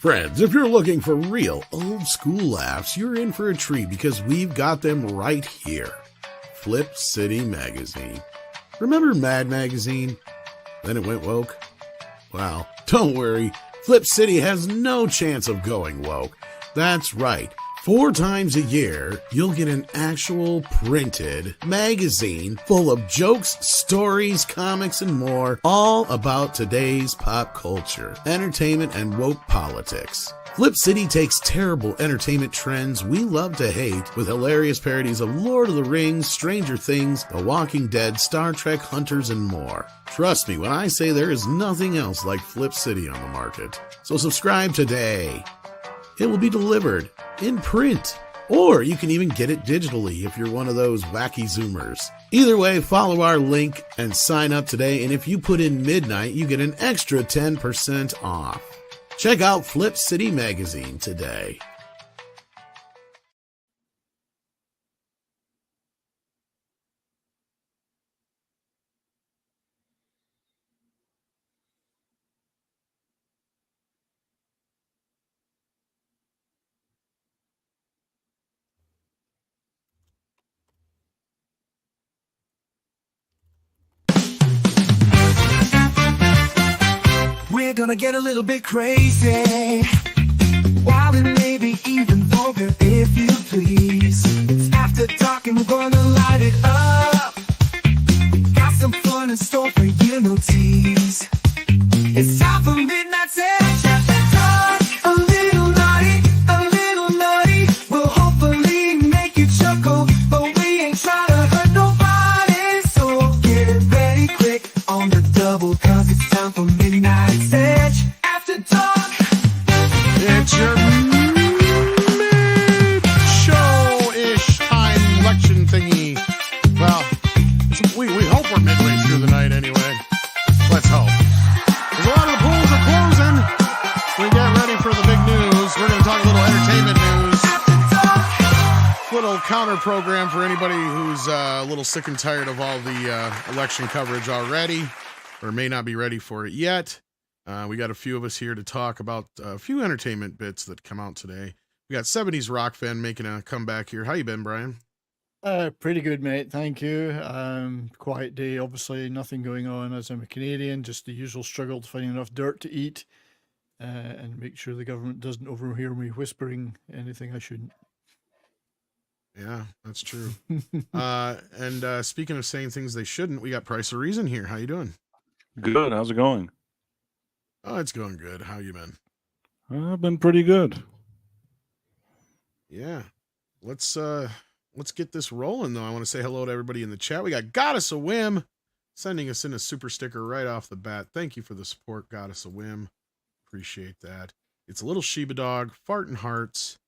Friends, if you're looking for real old school laughs, you're in for a treat because we've got them right here. Flip City Magazine. Remember Mad Magazine? Then it went woke? Well, don't worry. Flip City has no chance of going woke. That's right. 4 times a year, you'll get an actual printed magazine full of jokes, stories, comics, and more, all about today's pop culture, entertainment, and woke politics. Flip City takes terrible entertainment trends we love to hate with hilarious parodies of Lord of the Rings, Stranger Things, The Walking Dead, Star Trek, Hunters, and more. Trust me when I say there is nothing else like Flip City on the market. So subscribe today. It will be delivered in print, or you can even get it digitally if you're one of those wacky Zoomers. Either way, follow our link and sign up today, and if you put in midnight, you get an extra 10% off. Check out Flip City Magazine today. We're gonna get a little bit crazy, wild and maybe even vulgar if you please. It's after dark and we're gonna light it up. Got some fun in store for you, no tease. It's time for Midnight Set. A little naughty, will hopefully make you chuckle, but we ain't trying to hurt nobody, so get ready quick on the double, cause it's time for Midnight Edge After Dark. It's your mid-show-ish time election thingy. Well, we hope we're midway through the night anyway. Let's hope. Because a lot of the polls are closing. We get ready for the big news. We're going to talk a little entertainment news. Little counter program for anybody who's a little sick and tired of all the election coverage already, or may not be ready for it yet. We got a few of us here to talk about a few entertainment bits that come out today. We got 70s rock fan making a comeback here. How you been, Brian? Pretty good, mate. Thank you. Quiet day, obviously. Nothing going on as I'm a Canadian. Just the usual struggle to find enough dirt to eat and make sure the government doesn't overhear me whispering anything I shouldn't. Yeah, that's true. And speaking of saying things they shouldn't, we got Price of Reason here. How you doing? Good. How's it going? Oh, it's going good. How you been? I've been pretty good. Yeah. Let's get this rolling, though. I want to say hello to everybody in the chat. We got Goddess a Whim sending us in a super sticker right off the bat. Thank you for the support, Goddess a Whim. Appreciate that. It's a little Sheba dog, farting hearts.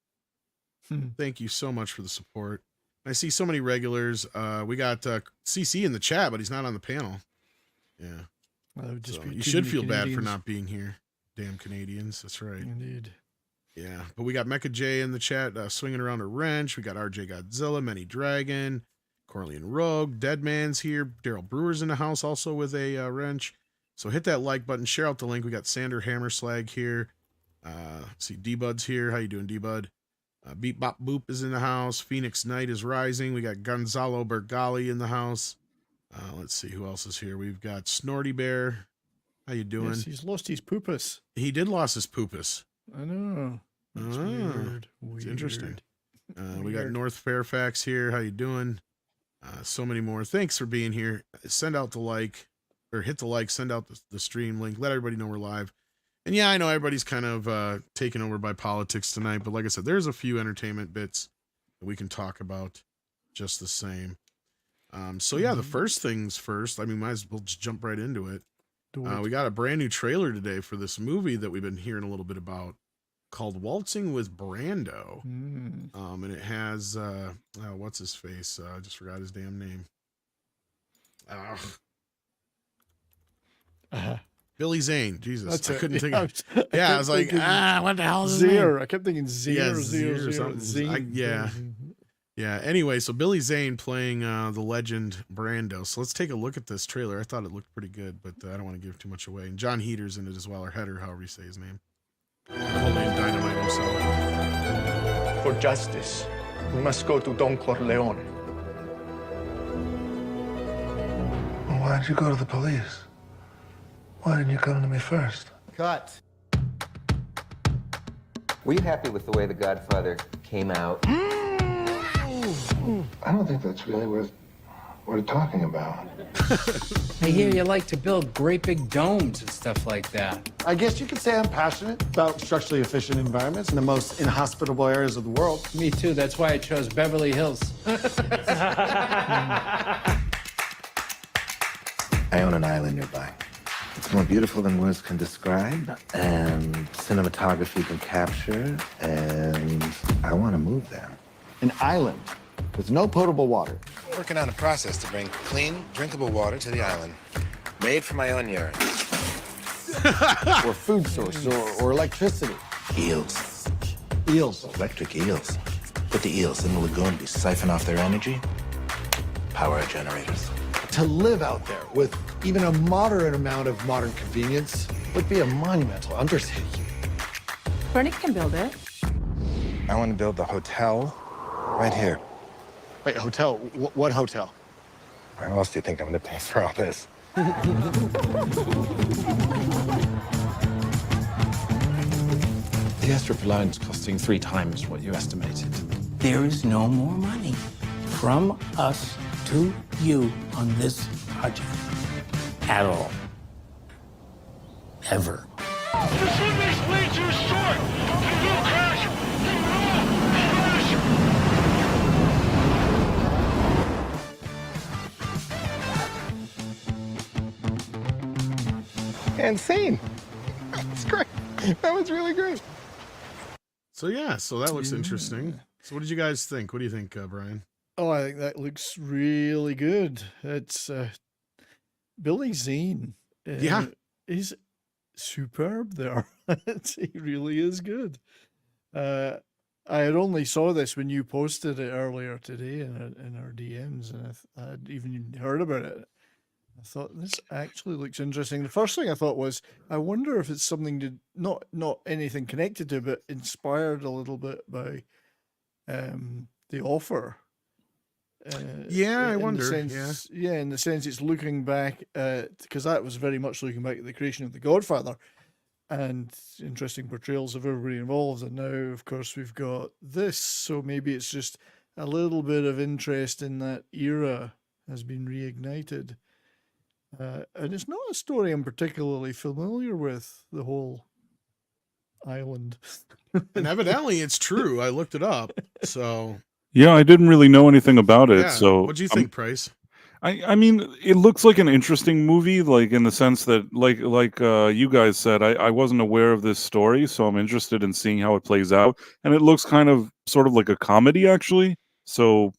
Thank you so much for the support. I see so many regulars. We got CC in the chat, but he's not on the panel. Yeah. So you should feel bad for not being here. Damn Canadians. That's right. Indeed. Yeah. But we got Mecha J in the chat swinging around a wrench. We got RJ Godzilla, Many Dragon, Corley and Rogue, Deadman's here. Daryl Brewer's in the house also with a wrench. So hit that like button. Share out the link. We got Sander Hammerslag here. See D-Bud's here. How you doing, D-Bud? Beat Bop Boop is in the house. Phoenix Knight is rising. We got Gonzalo Bergali in the house. Let's see who else is here. We've got Snorty Bear. How you doing? Yes, he's lost his poopus. He did lost his poopus. I know. That's weird. It's interesting. We got North Fairfax here. How you doing? So many more. Thanks for being here. Send out the like, or hit the like, send out the stream link. Let everybody know we're live. And yeah, I know everybody's kind of taken over by politics tonight, but like I said, there's a few entertainment bits that we can talk about just the same. So yeah, the first things first, I mean, might as well just jump right into it. We got a brand new trailer today for this movie that we've been hearing a little bit about called Waltzing with Brando. And it has, what's his face? I just forgot his damn name. Billy Zane. Jesus. That's I it. couldn't think Yeah, of it. Yeah, I was like, what the hell is his name? Zir. I kept thinking Zir. Yeah, Zir, Zir or something. Zane. Yeah. Yeah. Anyway, so Billy Zane playing the legend Brando. So let's take a look at this trailer. I thought it looked pretty good, but I don't want to give too much away. And John Heater's in it as well, or Header, however you say his name. The whole name for justice, we must go to Don Corleone. Well, why did you go to the police? Why didn't you come to me first? Cut. Were you happy with the way The Godfather came out? I don't think that's really worth talking about. I hear you like to build great big domes and stuff like that. I guess you could say I'm passionate about structurally efficient environments in the most inhospitable areas of the world. Me too. That's why I chose Beverly Hills. I own an island nearby. It's more beautiful than words can describe, and cinematography can capture, and I want to move there. An island with no potable water. Working on a process to bring clean, drinkable water to the island. Made from my own urine. Or food source, or electricity. Eels. Eels. Electric eels. Put the eels in the lagoon, we siphon off their energy, power our generators. To live out there with even a moderate amount of modern convenience would be a monumental undertaking. Bernie can build it. I want to build the hotel right here. Wait, hotel? What hotel? How else do you think I'm going to pay for all this? The airstrip alone is costing 3 times what you estimated. There is no more money from us to you on this project at all. Ever. And scene. That's great. That was really great. So yeah, so that looks interesting. So what did you guys think? What do you think, Brian? Oh, I think that looks really good. It's Billy Zane. Yeah. He's superb there. He really is good. I had only saw this when you posted it earlier today in our DMs, and I had even heard about it. I thought this actually looks interesting. The first thing I thought was, I wonder if it's something to not anything connected to, but inspired a little bit by The Offer. Yeah, I in the wonder. sense- yeah, in the sense it's looking back at, because that was very much looking back at the creation of The Godfather, and interesting portrayals of everybody involved. And now, of course, we've got this, so maybe it's just a little bit of interest in that era has been reignited. And it's not a story I'm particularly familiar with, the whole island. And evidently it's true. I looked it up. So Yeah, I didn't really know anything about it. yeah. So What do you think, Price? I mean, it looks like an interesting movie, like in the sense that, like you guys said, I wasn't aware of this story, so I'm interested in seeing how it plays out. And it looks kind of sort of like a comedy, actually. So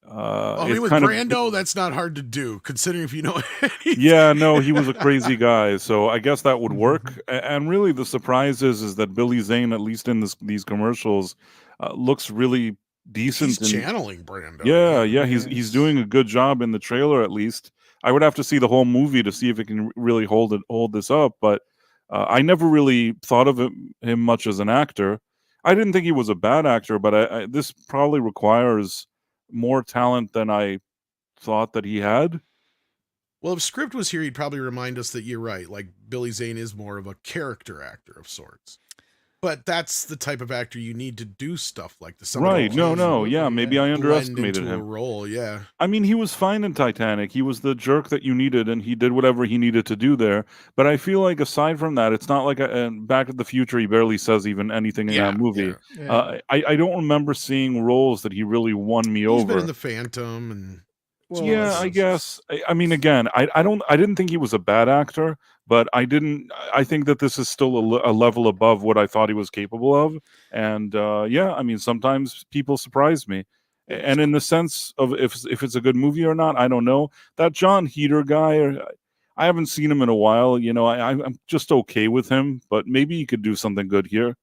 I mean, it's with kind of Brando, that's not hard to do, considering if you know anything. yeah, no, he was a crazy guy, so I guess that would work. And really, the surprise is that Billy Zane, at least in these commercials, looks really decent. He's channeling Brando. Yeah, he's doing a good job in the trailer, at least. I would have to see the whole movie to see if it can really hold this up. But I never really thought of him much as an actor. I didn't think he was a bad actor, but this probably requires more talent than I thought that he had. Well, if Script was here, he'd probably remind us that you're right. Like, Billy Zane is more of a character actor of sorts. But that's the type of actor you need to do stuff like this. Right. No. Yeah, maybe I underestimated into a him. role, yeah. I mean, he was fine in Titanic. He was the jerk that you needed, and he did whatever he needed to do there. But I feel like aside from that, it's not like Back to the Future, he barely says even anything in that movie. Yeah. I don't remember seeing roles that he really won me He's over. been in The Phantom and... Well, Yeah, I guess. I mean, again, I didn't think he was a bad actor, but I think that this is still a level above what I thought he was capable of. And yeah, I mean, sometimes people surprise me. And in the sense of if it's a good movie or not, I don't know. That John Heder guy, I haven't seen him in a while. You know, I'm just okay with him, but maybe he could do something good here.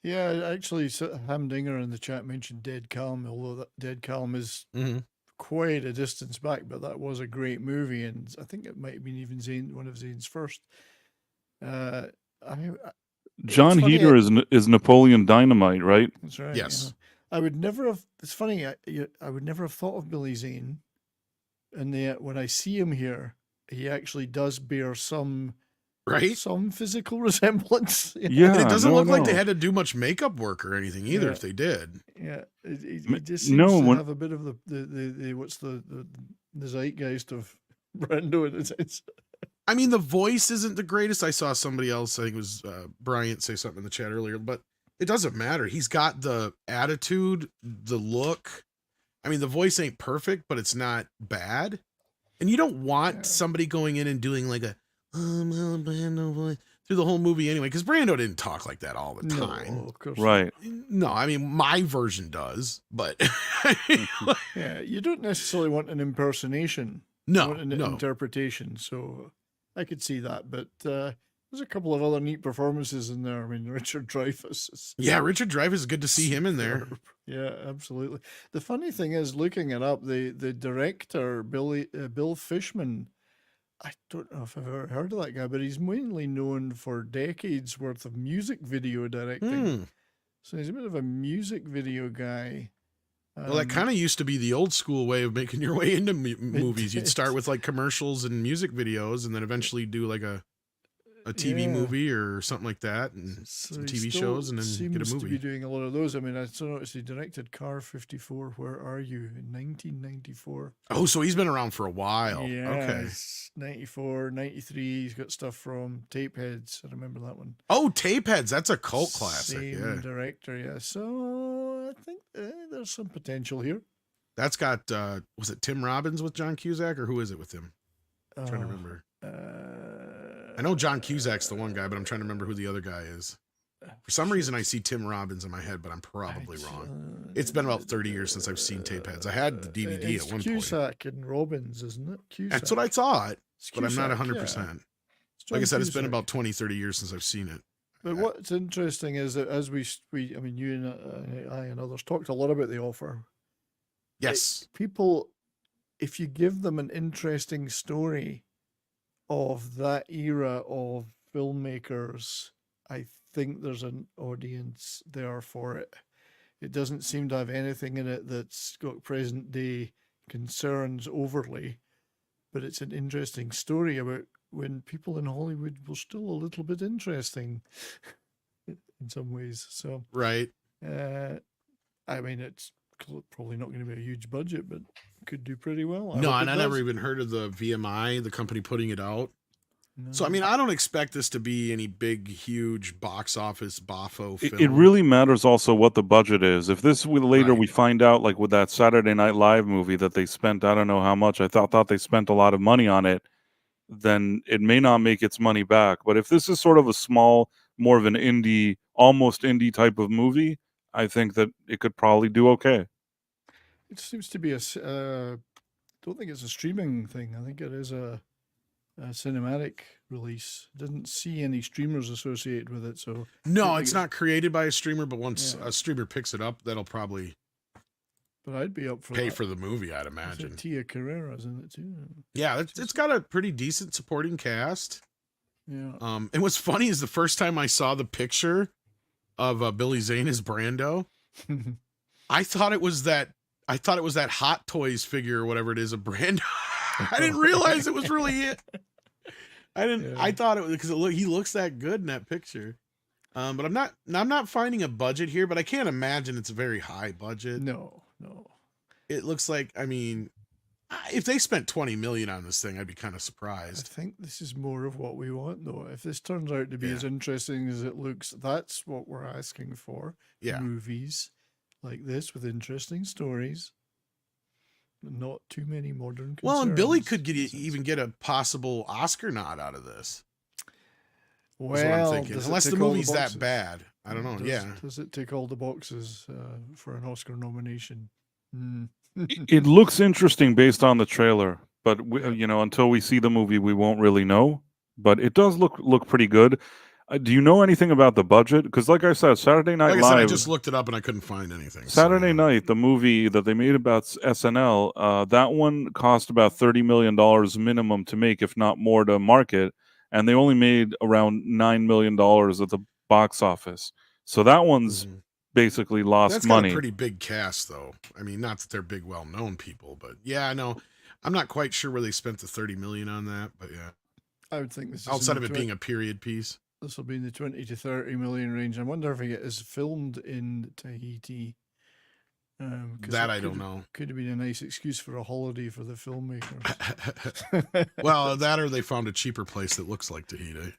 Yeah, actually, Hamdinger in the chat mentioned Dead Calm, although that Dead Calm is quite a distance back, but that was a great movie, and I think it might have been even one of Zane's first. John funny, Heater is Napoleon Dynamite, right? That's right. Yes. I would never have. It's funny. I would never have thought of Billy Zane, and yet when I see him here, he actually does bear some physical resemblance. Yeah, And it doesn't no, look like they no. had to do much makeup work or anything either. Yeah. If they did, Yeah, it M- just seems no, to when- have a bit of the what's the zeitgeist of Brando in a sense. I mean, the voice isn't the greatest. I saw somebody else, I think it was Bryant, say something in the chat earlier, but it doesn't matter. He's got the attitude, the look. I mean, the voice ain't perfect, but it's not bad. And you don't want somebody going in and doing like a Brando voice through the whole movie anyway, because Brando didn't talk like that all the time. No, of course. Right. No, I mean, my version does, but Yeah, you don't necessarily want an impersonation. No, you want an no. interpretation. So I could see that, but there's a couple of other neat performances in there. I mean, Richard Dreyfuss is Yeah, Richard Dreyfuss is good to see him in there. superb. Yeah, absolutely. The funny thing is, looking it up, the director Bill Fishman. I don't know if I've ever heard of that guy, but he's mainly known for decades worth of music video directing. So he's a bit of a music video guy. Well, that kind of used to be the old school way of making your way into movies. You'd start with like commercials and music videos, and then eventually do like a TV movie or something like that, and So some he TV still shows, and then get a seems to be movie. doing a lot of those. I mean, I saw noticed he directed Car 54. Where Are You in 1994. Oh, so he's been around for a while. Yeah, Okay. it's 94, 93. He's got stuff from Tapeheads. I remember that one. Oh, Tapeheads. That's a cult classic. Same Yeah. director. Yeah. So I think there's some potential here. That's got, was it Tim Robbins with John Cusack, or who is it with him? I'm trying to remember. I know John Cusack's the one guy, but I'm trying to remember who the other guy is. For some reason, I see Tim Robbins in my head, but I'm probably wrong. It's been about 30 years since I've seen Tapeheads. I had the DVD It's at one point. Cusack and Robbins, isn't it? Cusack. That's what I thought, It's but I'm not Cusack, 100%. It's Like I John said, it's been Cusack. about 20, 30 years since I've seen it. But what's interesting is that as we I mean, you and I and others talked a lot about The Offer. Yes. People, if you give them an interesting story of that era of filmmakers, I think there's an audience there for it. It doesn't seem to have anything in it that's got present day concerns overly, but it's an interesting story about when people in Hollywood were still a little bit interesting in some ways. So, Right. I mean, it's probably not going to be a huge budget, but could do pretty well. No, hope and it I never does. even heard of the VMI, the company putting it out. So, I No. mean, I don't expect this to be any big, huge box office boffo film. It really matters also what the budget is. If this later Right. we find out, like with that Saturday Night Live movie, that they spent, I don't know how much, I thought they spent a lot of money on it, then it may not make its money back. But if this is sort of a small, more of an indie, almost indie type of movie, I think that it could probably do okay. It seems to be don't think it's a streaming thing. I think it is a cinematic release. Didn't see any streamers associated with it, so No, don't it's think not created by a streamer, but once Yeah. a streamer picks it up, that'll probably But I'd be up for pay that. for the movie, I'd I think imagine. Tia Carrera's in it too. Yeah, it's got a pretty decent supporting cast. Yeah. And what's funny is the first time I saw the picture of Billy Zane as Brando, I thought it was that Hot Toys figure or whatever it is of Brando. I didn't realize it was really it. I thought it was because he looks that good in that picture. But I'm not finding a budget here, but I can't imagine it's a very high budget. No. It looks like, I mean, if they spent 20 million on this thing, I'd be kind of I surprised. think this is more of what we want, though. If this turns out to be as interesting as it looks, that's what we're asking for. Yeah. Movies like this with interesting stories, not too many modern. Well, and Billy concerns. could even get a possible Oscar nod out of this. Is what I'm Well, thinking. does it Unless the tick all movie's that boxes? bad. I don't know. Yeah. Does it tick all the boxes for an Oscar nomination? It looks interesting based on the trailer, but until we see the movie, we won't really know. But it does look pretty good. Do you know anything about the budget? Because, like I said, Saturday Night Like I said, I Live. just looked it up and I couldn't find anything. Saturday Night, the movie that they made about SNL, that one cost about $30 million minimum to make, if not more, to market, and they only made around $9 million at the box office. So that one's basically lost That's got money. a pretty big cast, though. I mean, not that they're big, well-known people, but yeah, I know. I'm not quite sure where they spent the $30 million on that, but yeah. I would think this is Outside of it being a period piece. This will be in the 20 to 30 million range. I wonder if it is filmed in Tahiti. That I don't know. Could have been a nice excuse for a holiday for the filmmakers. Well, that or they found a cheaper place that looks like Tahiti.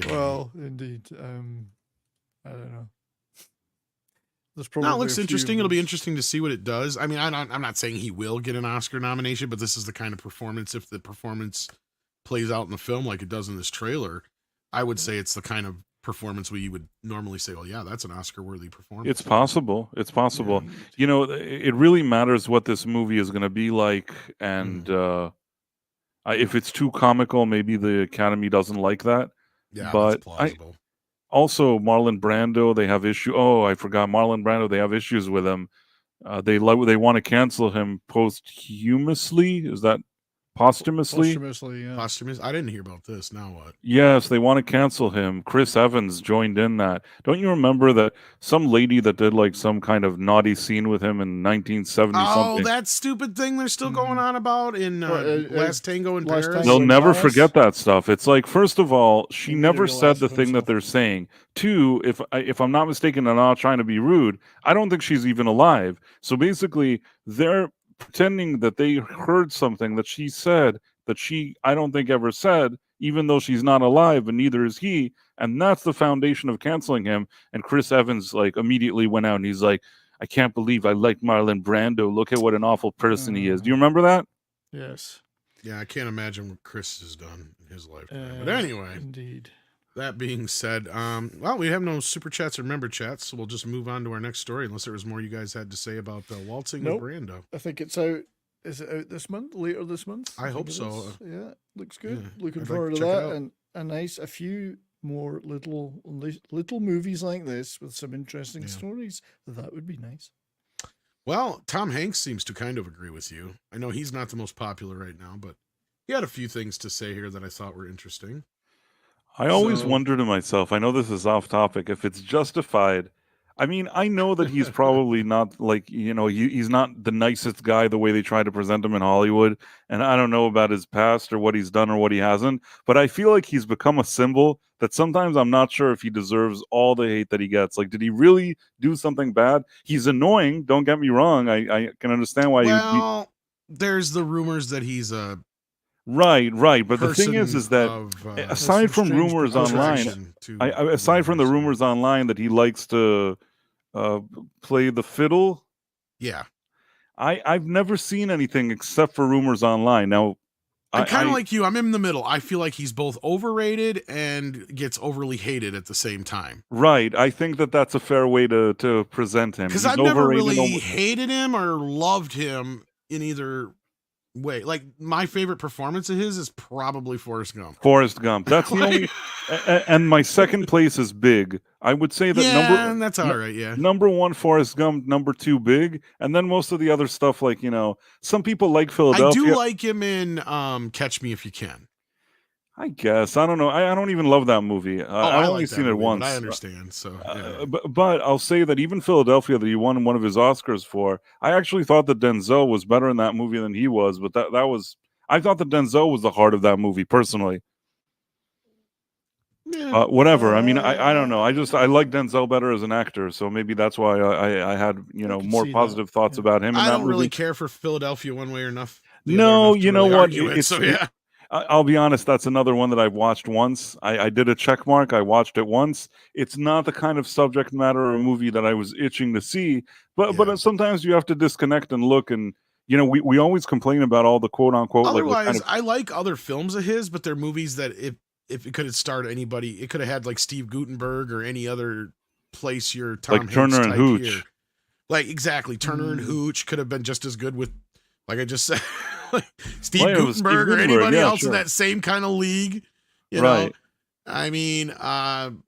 Well, indeed. I don't know. There's probably no, it looks a few interesting. of It'll be those. interesting to see what it does. I mean, I'm not saying he will get an Oscar nomination, but this is the kind of performance, if the performance plays out in the film like it does in this trailer, I would say it's the kind of performance where you would normally say, well, yeah, that's an Oscar-worthy performance. It's possible. It's possible. You know, it really matters what this movie is going to be like, and if it's too comical, maybe the Academy doesn't like that. Yeah, but that's plausible. Also, Marlon Brando, they have issue. Oh, I forgot Marlon Brando. They have issues with him. They want to cancel him posthumously. Is that posthumously? Posthumously, yeah. Posthumous? I didn't hear about this. Now what? Yes, they want to cancel him. Chris Evans joined in that. Don't you remember that some lady that did like some kind of naughty scene with him in 1970 Oh, something? that stupid thing they're still going on about in Last Tango in Last Paris? They'll in never Paris? forget that stuff. It's like, first of all, she They never realized said the it thing that they're saying. Two, if I'm not mistaken, and I'm not trying to be rude, I don't think she's even alive. So basically, they're pretending that they heard something that she said that I don't think ever said, even though she's not alive, and neither is he. And that's the foundation of canceling him. And Chris Evans like immediately went out and he's like, I can't believe I like Marlon Brando. Look at what an awful person he is. Do you remember that? Yes. Yeah, I can't imagine what Chris has done in his lifetime. But anyway, indeed. That being said, well, we have no super chats or member chats, so we'll just move on to our next story, unless there was more you guys had to say about Waltzing with Brando. I think it's out. Is it out this month? Later this month? I hope so. Yeah, looks good. Yeah, Looking I'd forward like to to check it that, out. and a few more little movies like this with some interesting stories. That would be nice. Well, Tom Hanks seems to kind of agree with you. I know he's not the most popular right now, but he had a few things to say here that I thought were interesting. I always wonder to myself, I know this is off topic, if it's justified. I mean, I know that he's probably not like, he's not the nicest guy the way they try to present him in Hollywood. And I don't know about his past or what he's done or what he hasn't. But I feel like he's become a symbol that sometimes I'm not sure if he deserves all the hate that he gets. Like, did he really do something bad? He's annoying. Don't get me wrong. I can understand why there's the rumors that he's a Right. But the thing is that aside from rumors online, aside from the rumors online that he likes to play the fiddle, yeah, I've never seen anything except for rumors online. Now, I'm kind of like you. I'm in the middle. I feel like he's both overrated and gets overly hated at the same time. Right. I think that that's a fair way to present him. Because I've never really hated him or loved him in either way. Like, my favorite performance of his is probably Forrest Gump. That's the only. And my second place is Big. I would say that that's all right. Yeah. Number one, Forrest Gump. Number two, Big. And then most of the other stuff, like, some people like Philadelphia. I do like him in Catch Me If You Can. I guess. I don't know. I don't even love that movie. I've only seen it once. I understand. So, yeah. But I'll say that even Philadelphia, that he won one of his Oscars for, I actually thought that Denzel was better in that movie than he was. But I thought that Denzel was the heart of that movie, personally. Yeah. Whatever. I mean, I don't know. I like Denzel better as an actor, so maybe that's why I had more positive thoughts about him. I don't really care for Philadelphia one way or enough. No, you know what? So yeah. I'll be honest, that's another one that I've watched once. I did a check mark. I watched it once. It's not the kind of subject matter or movie that I was itching to see, but sometimes you have to disconnect and look, and we always complain about all the quote unquote. Otherwise, I like other films of his, but they're movies that if it could have starred anybody, it could have had like Steve Guttenberg or any other place your Tom Hanks Turner and type Hooch. Here. Like exactly, Turner and Hooch could have been just as good with, like I just said. Steve Guttenberg or anybody else in that same kind of league, know? I mean, God,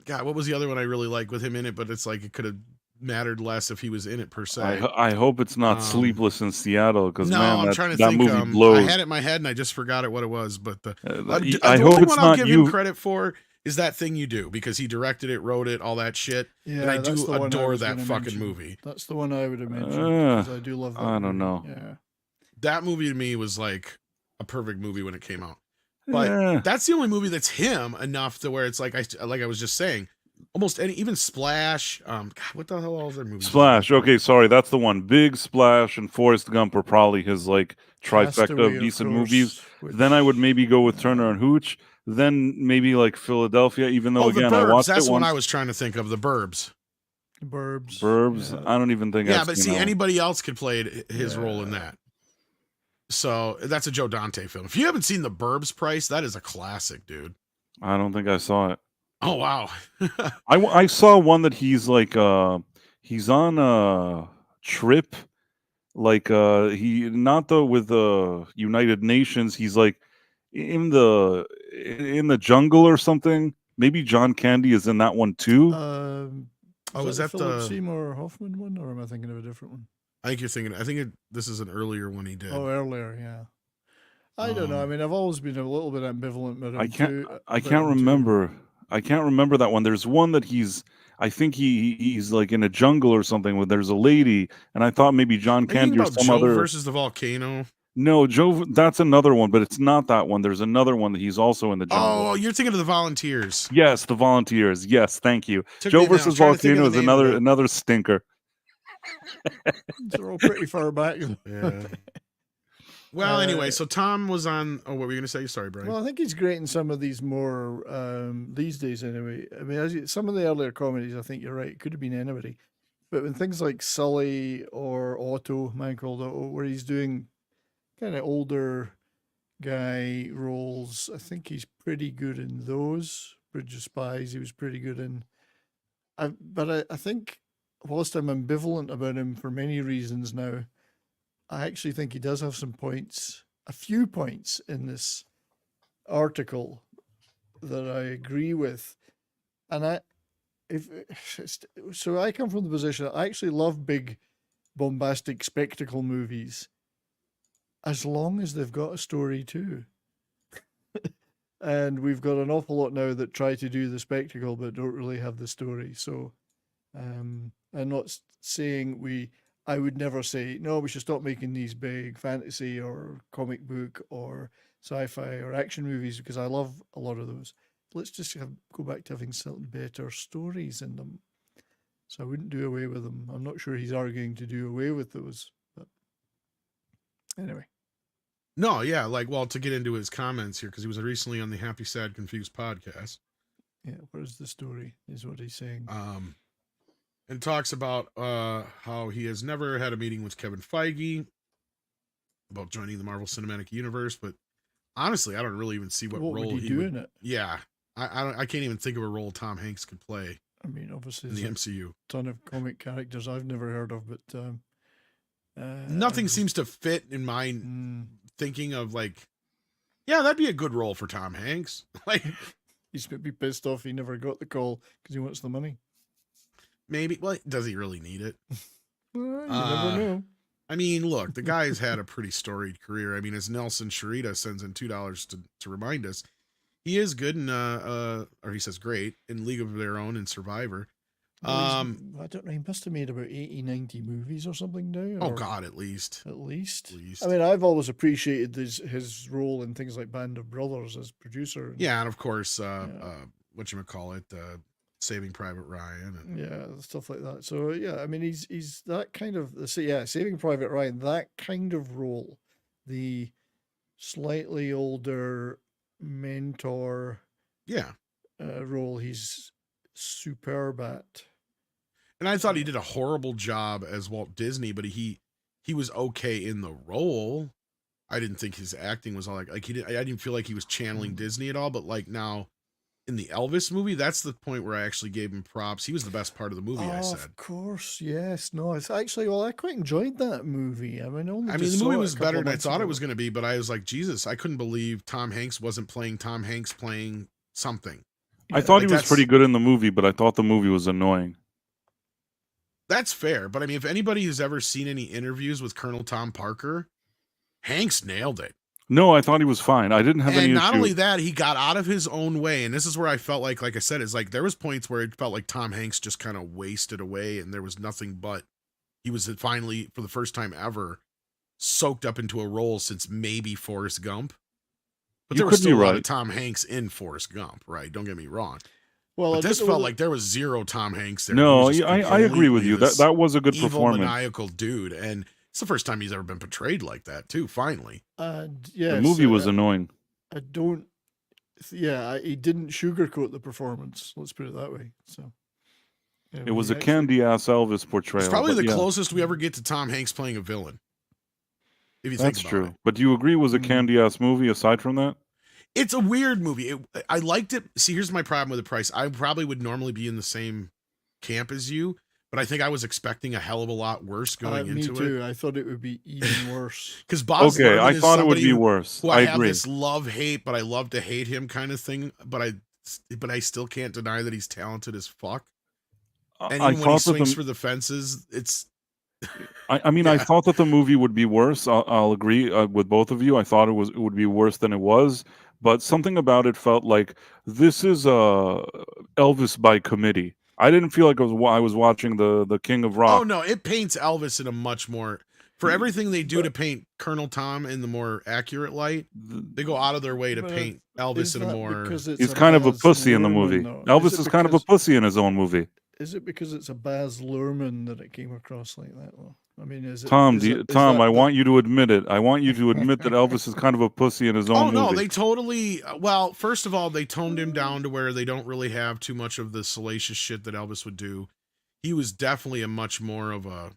what was the other one I really like with him in it? But it's like it could have mattered less if he was in it per se. I hope it's not Sleepless in Seattle, because I'm trying to that think. movie blows. I had it in my head and I just forgot it what it was. But I hope it's one I'll not give you. him credit for is that thing you do because he directed it, wrote it, all that shit. Yeah, and I that's do the one I adore was that gonna fucking mention. movie. That's the one I would have mentioned because I do love that. I don't know. Yeah. That movie to me was like a perfect movie when it came out. But Yeah. that's the only movie that's him enough to where it's like I was just saying, almost any, even Splash. God, what the hell else are movies? Splash. Okay, sorry, that's the one. Big Splash and Forrest Gump are probably his like trifecta Castaway, of decent course, movies. Then I would maybe go with Turner and Hooch. Then maybe like Philadelphia, even though The again I Burbs. watched That's it the one once. I was trying to think of. The Burbs. Burbs. Burbs. Yeah. I don't even think. Yeah, I've but seen see, that one. anybody else could play his role in that. So that's a Joe Dante film. If you haven't seen The Burbs, Price, that is a classic, dude. I don't think I saw it. Oh wow. I saw one that he's like he's on a trip, like he not the with the United Nations. He's like in the jungle or something. Maybe John Candy is in that one too. Is that Philip the Seymour Hoffman one, or am I thinking of a different one? I think you're thinking. I think this is an earlier one he did. Oh, earlier, yeah. I don't know. I mean, I've always been a little bit ambivalent with him. I can't remember. I can't remember that one. There's one that I think he's like in a jungle or something where there's a lady, and I thought maybe John Are you Candy thinking or about some Joe other. versus the volcano? No, Joe. That's another one, but it's not that one. There's another one that he's also in the jungle. Oh, you're thinking of the Volunteers. Yes, the Volunteers. Yes, thank you. Took Joe me a minute. I was versus trying to think of Volcano the is name of it. another stinker. They're all pretty far back. Yeah. Well, anyway, so Tom was on. Oh, what were you gonna say? Sorry, Brian. Well, I think he's great in some of these more these days. Anyway, I mean, some of the earlier comedies, I think you're right. It could have been anybody, but when things like Sully or Otto, Man Called Otto, where he's doing kind of older guy roles, I think he's pretty good in those. Bridge of Spies, he was pretty good in. But I think, whilst I'm ambivalent about him for many reasons now, I actually think he does have some points, a few points in this article that I agree with. And I come from the position I actually love big, bombastic spectacle movies, as long as they've got a story too. And we've got an awful lot now that try to do the spectacle but don't really have the story. So I'm not saying I would never say, no, we should stop making these big fantasy or comic book or sci-fi or action movies, because I love a lot of those. Let's just go back to having some better stories in them. So I wouldn't do away with them. I'm not sure he's arguing to do away with those. But anyway. No, yeah, to get into his comments here, because he was recently on the Happy, Sad, Confused podcast. Yeah, where's the story, is what he's saying. And talks about how he has never had a meeting with Kevin Feige about joining the Marvel Cinematic Universe, but honestly, I don't really even see what role would he do in it. Yeah, I can't even think of a role Tom Hanks could play. I mean, obviously, in the MCU, ton of comic characters I've never heard of, but nothing seems to fit in my thinking of yeah, that'd be a good role for Tom Hanks. He's maybe pissed off he never got the call because he wants the money. Maybe. Well, does he really need it? You never know. I mean, look, the guy's had a pretty storied career. I mean, as Nelson Sharita sends in $2 to remind us, he is good in or he says great in League of Their Own and Survivor. I don't know, he must have made about 80, 90 movies or something now. Oh God, at least. I mean, I've always appreciated his role in things like Band of Brothers as producer. Yeah, and of course, whatchamacallit, Saving Private Ryan. And... yeah, stuff like that. So yeah, I mean, he's that kind of, Saving Private Ryan, that kind of role, the slightly older mentor role, he's superb at. And I thought he did a horrible job as Walt Disney, but he was okay in the role. I didn't think his acting was all I didn't feel like he was channeling Disney at all, but now in the Elvis movie, that's the point where I actually gave him props. He was the best part of the movie, I said. Of course, yes. No, it's actually, I quite enjoyed that movie. I mean, the movie was better than I thought it was going to be, but I was like, Jesus, I couldn't believe Tom Hanks wasn't playing Tom Hanks playing something. I thought he was pretty good in the movie, but I thought the movie was annoying. That's fair. But I mean, if anybody who's ever seen any interviews with Colonel Tom Parker, Hanks nailed it. No, I thought he was fine. I didn't have And any not issue. only that, he got out of his own way. And this is where I felt like I said, is like there was points where it felt like Tom Hanks just kind of wasted away, and there was nothing but he was finally, for the first time ever, soaked up into a role since maybe Forrest Gump. But You there was could be still a lot of right. Tom Hanks in Forrest Gump, right? Don't get me wrong. Well, But I this don't know felt whether- like there was zero Tom Hanks there. No, He was just I agree with completely you. this That was a good evil, performance. maniacal dude. And it's the first time he's ever been portrayed like that, too, finally. yes, The movie was annoying. I don't. He didn't sugarcoat the performance. Let's put it that way. So It was he a actually- candy ass Elvis portrayal. It's probably but the yeah, closest we ever get to Tom Hanks playing a villain. If you That's think about true. it. But do you agree it was a Mm. candy ass movie aside from that? It's a weird movie. I liked it. See, here's my problem with the price. I probably would normally be in the same camp as you, but I think I was expecting a hell of a lot worse going me into too. it. I thought it would be even worse. Because Boz Okay, Lerman I is thought it would somebody be who- worse. Who I I have agree. this love-hate, but I love to hate him kind of thing. But I still can't deny that he's talented as fuck. And I even when he thought that swings the for the fences, it's I mean, I Yeah. thought that the movie would be worse. I'll agree with both of you. I thought it would be worse than it was, but something about it felt like this is Elvis by committee. I didn't feel like I was watching the King of Rock. Oh no, it paints Elvis in a much more for everything they do to paint Colonel Tom in the more accurate light. They go out of their way to But paint is Elvis in a that more. because it's He's kind of a Baz pussy in the Luhrmann, movie. though? Elvis it is kind of a because- pussy in his own movie. Is it because it's a Baz Luhrmann that it came across like that? Though? I mean, is it Tom, is it- is Tom, that I the- want you to admit it. I want you to admit that Elvis is kind of a pussy in his own Oh movie. no, they totally. Well, first of all, they toned him down to where they don't really have too much of the salacious shit that Elvis would do. He was definitely a much more of a.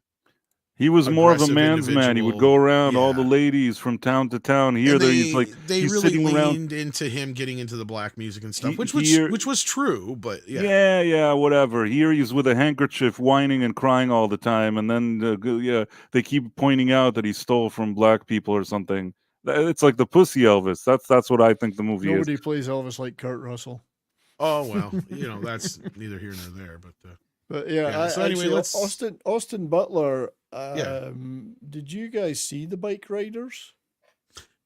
He was more of a aggressive man's man. He would go individual. around all the Yeah. ladies from town to town. Here, And there, he's like they he's really sitting around. leaned into him getting into the black music and stuff, which Here- was true, but yeah. Yeah, whatever. Here he's with a handkerchief, whining and crying all the time, and then they keep pointing out that he stole from black people or something. It's like the pussy Elvis. That's what I think the movie Nobody is. plays Elvis like Kurt Russell. Oh well, that's neither here nor there, but. But Yeah, so anyway, actually, let's- Austin Butler. Yeah. Did you guys see the Bike Riders?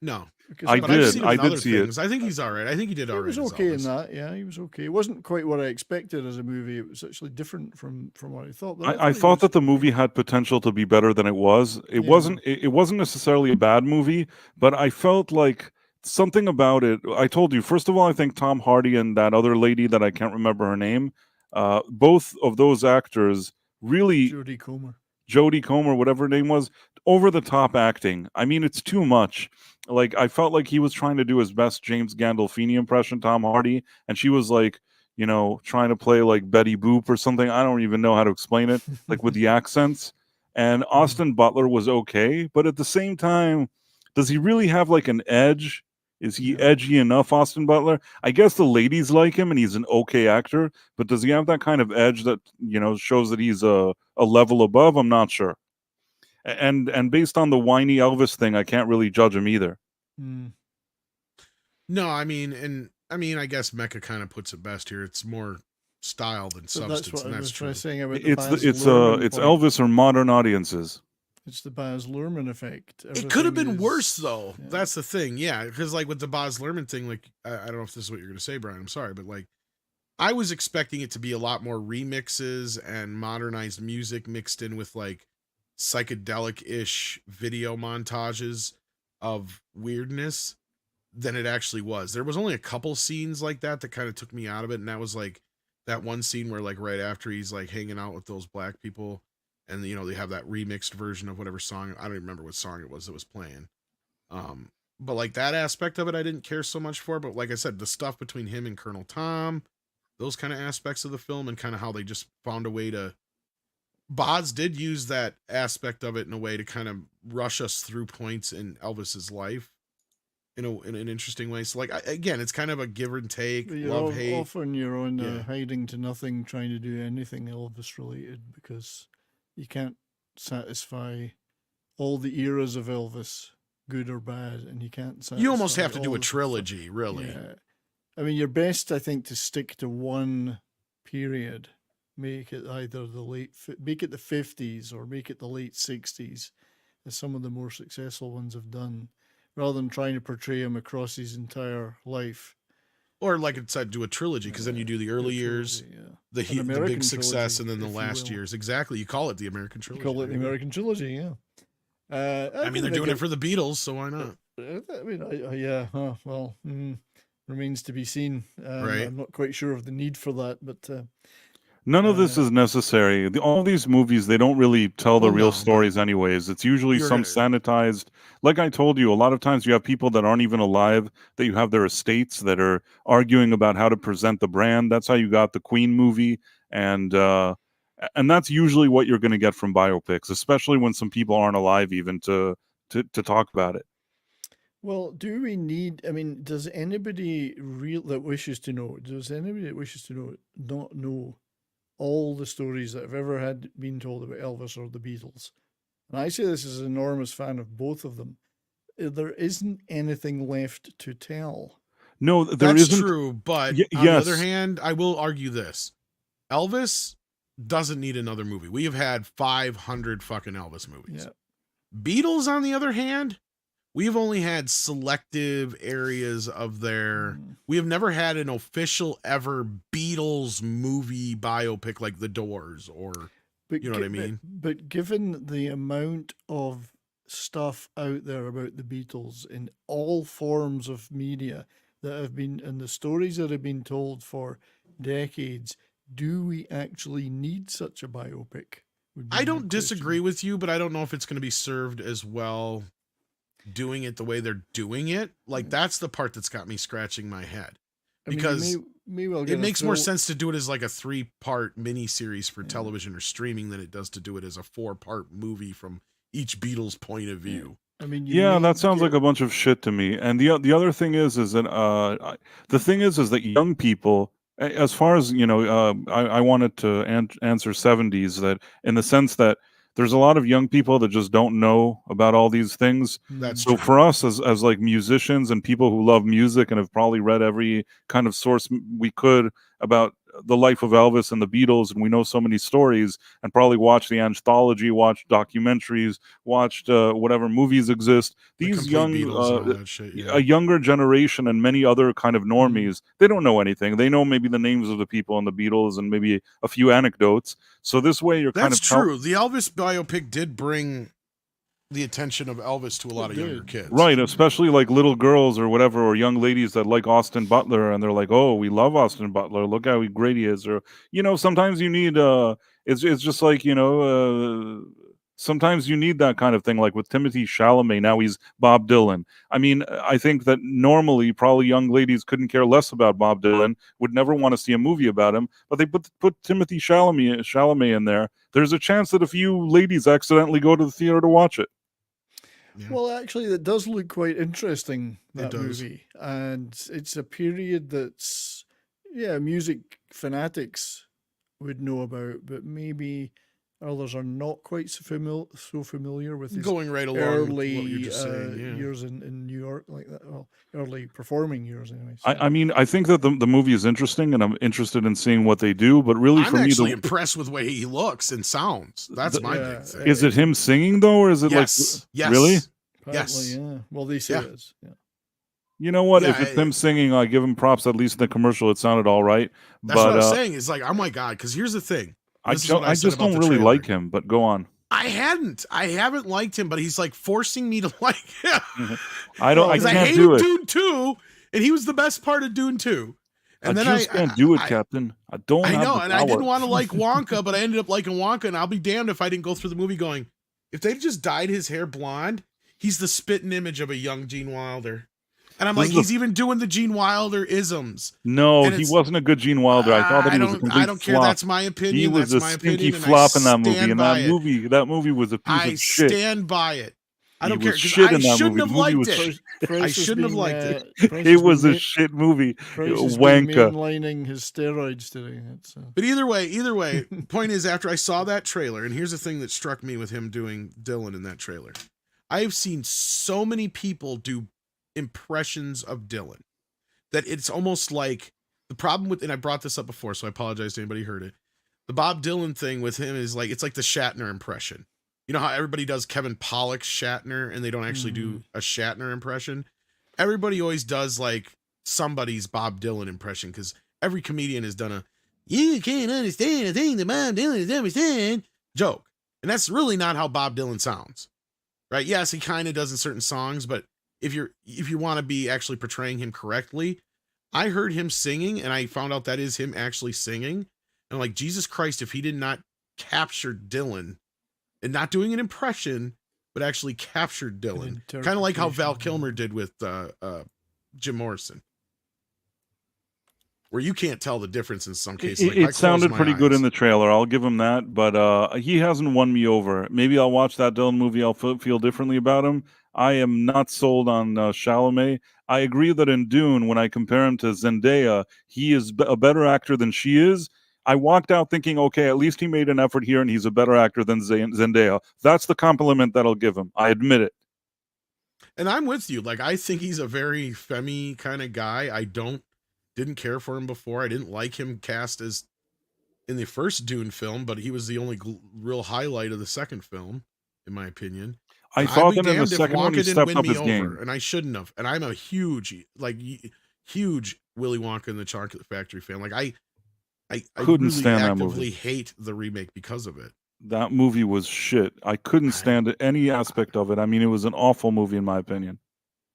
No, Because I but I've did. seen him I in did other see it. things. I think he's all right. I think he did all He right. was as okay in Elvis. that. Yeah, he was okay. It wasn't quite what I expected as a movie. It was actually different from what I thought. But I he thought was that the okay. movie had potential to be better than it was. It Yeah. wasn't. It wasn't necessarily a bad movie, but I felt like something about it. I told you. First of all, I think Tom Hardy and that other lady that I can't remember her name. Both of those actors really Jodie Comer, whatever her name was, over the top acting. I mean, it's too much. Like, I felt like he was trying to do his best James Gandolfini impression, Tom Hardy, and she was like, trying to play like Betty Boop or something. I don't even know how to explain it, like with the accents. And Austin Butler was okay, but at the same time, does he really have like an edge? Is he edgy enough, Austin Butler? I guess the ladies like him and he's an okay actor, but does he have that kind of edge that, shows that he's a level above? I'm not sure. And based on the whiny Elvis thing, I can't really judge him either. No, I mean, I guess Mecca kind of puts it best here. It's more style than So substance, that's what and I that's was true. saying about the It's Baz it's Luhrmann it's point. Elvis or modern audiences. It's the Baz Luhrmann effect. It could have Everything been is- worse though. That's the thing, yeah. Because like with the Baz Luhrmann thing, like I don't know if this is what you're gonna say, Brian. I'm sorry, but like I was expecting it to be a lot more remixes and modernized music mixed in with like psychedelic-ish video montages of weirdness than it actually was. There was only a couple scenes like that kind of took me out of it, and that was like that one scene where like right after he's like hanging out with those black people, and they have that remixed version of whatever song. I don't even remember what song it was that was playing. But like that aspect of it, I didn't care so much for. But like I said, the stuff between him and Colonel Tom, those kind of aspects of the film, and kind of how they just found a way to. Boz did use that aspect of it in a way to kind of rush us through points in Elvis's life in an interesting way. So like again, it's kind of a give and take, But love hate. Often you're on Yeah. hiding to nothing, trying to do anything Elvis related because you can't satisfy all the eras of Elvis, good or bad, and you can't. You almost satisfy have to do all a the- trilogy, really. Yeah. I mean, you're best, I think, to stick to one period. Make it either make it the 50s or make it the late 60s, as some of the more successful ones have done, rather than trying to portray him across his entire life. Or like I said, do a trilogy, because then you do the early years, Trilogy, yeah. the American big success, trilogy, and then the if you last will. years. Exactly. You call it the American You trilogy. call it the There you go. American trilogy, yeah. I mean, they're doing it for the Beatles, so why not? I mean, yeah. Well, remains to be seen. Right. I'm not quite sure of the need for that, but None of this is necessary. All these movies, they don't really tell the Well, real no, stories anyways. It's usually You're some gonna- sanitized. Like I told you, a lot of times you have people that aren't even alive, that you have their estates that are arguing about how to present the brand. That's how you got the Queen movie, and that's usually what you're going to get from biopics, especially when some people aren't alive even to talk about it. well, do we need? I mean, does anybody that wishes to know? Does anybody that wishes to know not know all the stories that have ever been told about Elvis or the Beatles? And I say this as an enormous fan of both of them. There isn't anything left to tell. No, there That's isn't. true, but on the yes. other hand, I will argue this. Elvis doesn't need another movie. We have had 500 fucking Elvis movies. Yeah. Beatles, on the other hand, we've only had selective areas of their. We have never had an official ever Beatles movie biopic like The Doors or, you know what I mean? But given the amount of stuff out there about the Beatles in all forms of media that have been, and the stories that have been told for decades, do we actually need such a biopic? I don't disagree with you, but I don't know if it's going to be served as well doing it the way they're doing it. Like, that's the part that's got me scratching my head. Because it makes more sense to do it as like a 3-part miniseries for television or streaming than it does to do it as a 4-part movie from each Beatles point of view. I mean, yeah, that sounds like a bunch of shit to me. And the other thing is that the thing is that young people, as far as I wanted to answer 70s, that in the sense that there's a lot of young people that just don't know about all these things. That's so true. for us as like musicians and people who love music and have probably read every kind of source we could about the life of Elvis and the Beatles, and we know so many stories, and probably watched the anthology, watched documentaries, watched whatever movies exist. These young, a younger generation and many other kind of normies, they don't know anything. They know maybe the names of the people in the Beatles and maybe a few anecdotes. So this way you're kind of... That's true. The Elvis biopic did bring the attention of Elvis to a lot of younger kids. Right, especially like little girls or whatever, or young ladies that like Austin Butler, and they're like, oh, we love Austin Butler, look how great he is. Or, sometimes you need, it's just like, sometimes you need that kind of thing, like with Timothée Chalamet, now he's Bob Dylan. I mean, I think that normally probably young ladies couldn't care less about Bob Dylan, would never want to see a movie about him, but they put Timothée Chalamet in there. There's a chance that a few ladies accidentally go to the theater to watch it. Yeah. Well, actually, that does look quite interesting, that movie. And it's a period that's, music fanatics would know about, but maybe others are not quite so familiar with his going right along early what you're just saying, years in New York, like that. Well, early performing years, anyway. So. I mean, I think that the movie is interesting, and I'm interested in seeing what they do. But really, for me, I'm actually impressed with the way he looks and sounds. That's my big thing. Is it him singing though, or is it yes. Really? Apparently, yes. Yeah. Well, they say it is. Yeah. You know what? If it's him singing, I give him props. At least in the commercial, it sounded all right. That's what I'm saying. It's like, oh my god! Because here's the thing. I just don't really like him. But go on. I haven't liked him, but he's like forcing me to like him. I can't hated do it. Dune 2, and he was the best part of Dune 2. And then I can't do it, Captain. I don't. I know, and I didn't want to like Wonka, but I ended up liking Wonka, and I'll be damned if I didn't go through the movie going, if they just dyed his hair blonde, he's the spitting image of a young Gene Wilder. And I'm like, he's even doing the Gene Wilder isms. No, he wasn't a good Gene Wilder. I thought that he was a complete I don't care. flop. That's my opinion. He was That's a my stinky opinion, flop in that movie. And that movie was a piece of shit. I stand by it. I don't care. I shouldn't have liked it. I shouldn't have liked it. It was a shit movie. Wanka. Mainlining his steroids today. But either way, point is, after I saw that trailer, and here's the thing that struck me with him doing Dylan in that trailer. I have seen so many people do impressions of Dylan that it's almost like the problem with, and I brought this up before, so I apologize to anybody who heard it. The Bob Dylan thing with him is like, it's like the Shatner impression. You know how everybody does Kevin Pollak's Shatner and they don't actually do a Shatner impression? Everybody always does like somebody's Bob Dylan impression because every comedian has done a "you can't understand a thing that Bob Dylan doesn't understand" joke. And that's really not how Bob Dylan sounds. Right? Yes, he kind of does in certain songs, but if you want to be actually portraying him correctly, I heard him singing and I found out that is him actually singing. And I'm like, Jesus Christ, if he did not capture Dylan and not doing an impression, but actually captured Dylan. Kind of like how Val Kilmer did with Jim Morrison. Where you can't tell the difference in some cases. Like, it sounded pretty good in the trailer. I'll give him that, but he hasn't won me over. Maybe I'll watch that Dylan movie. I'll feel differently about him. I am not sold on Chalamet. I agree that in Dune, when I compare him to Zendaya, he is a better actor than she is. I walked out thinking, okay, at least he made an effort here and he's a better actor than Zendaya. That's the compliment that I'll give him. I admit it. And I'm with you. Like, I think he's a very femmy kind of guy. I didn't care for him before. I didn't like him cast as in the first Dune film, but he was the only real highlight of the second film, in my opinion. I thought that in the second one he stepped up his game. And I shouldn't have. And I'm a huge Willy Wonka and the Chocolate Factory fan. Like, I couldn't really stand that actively movie. hate the remake because of it. That movie was shit. I couldn't stand any aspect of it. I mean, it was an awful movie in my opinion.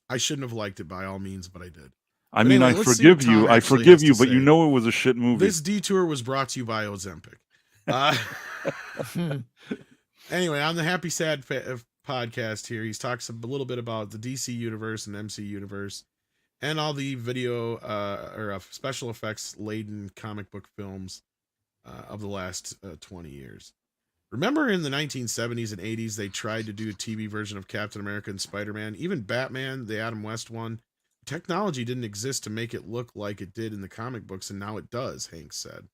I shouldn't have liked it by all means, but I did. I mean, anyway, I forgive you. I forgive you, but you know it was a shit movie. This detour was brought to you by Ozempic. Anyway, on the Happy Sad podcast here, he talks a little bit about the DC universe and MC universe and all the video or special effects laden comic book films of the last 20 years. Remember in the 1970s and 80s, they tried to do a TV version of Captain America and Spider-Man, even Batman, the Adam West one. Technology didn't exist to make it look like it did in the comic books, and now it does, Hank said.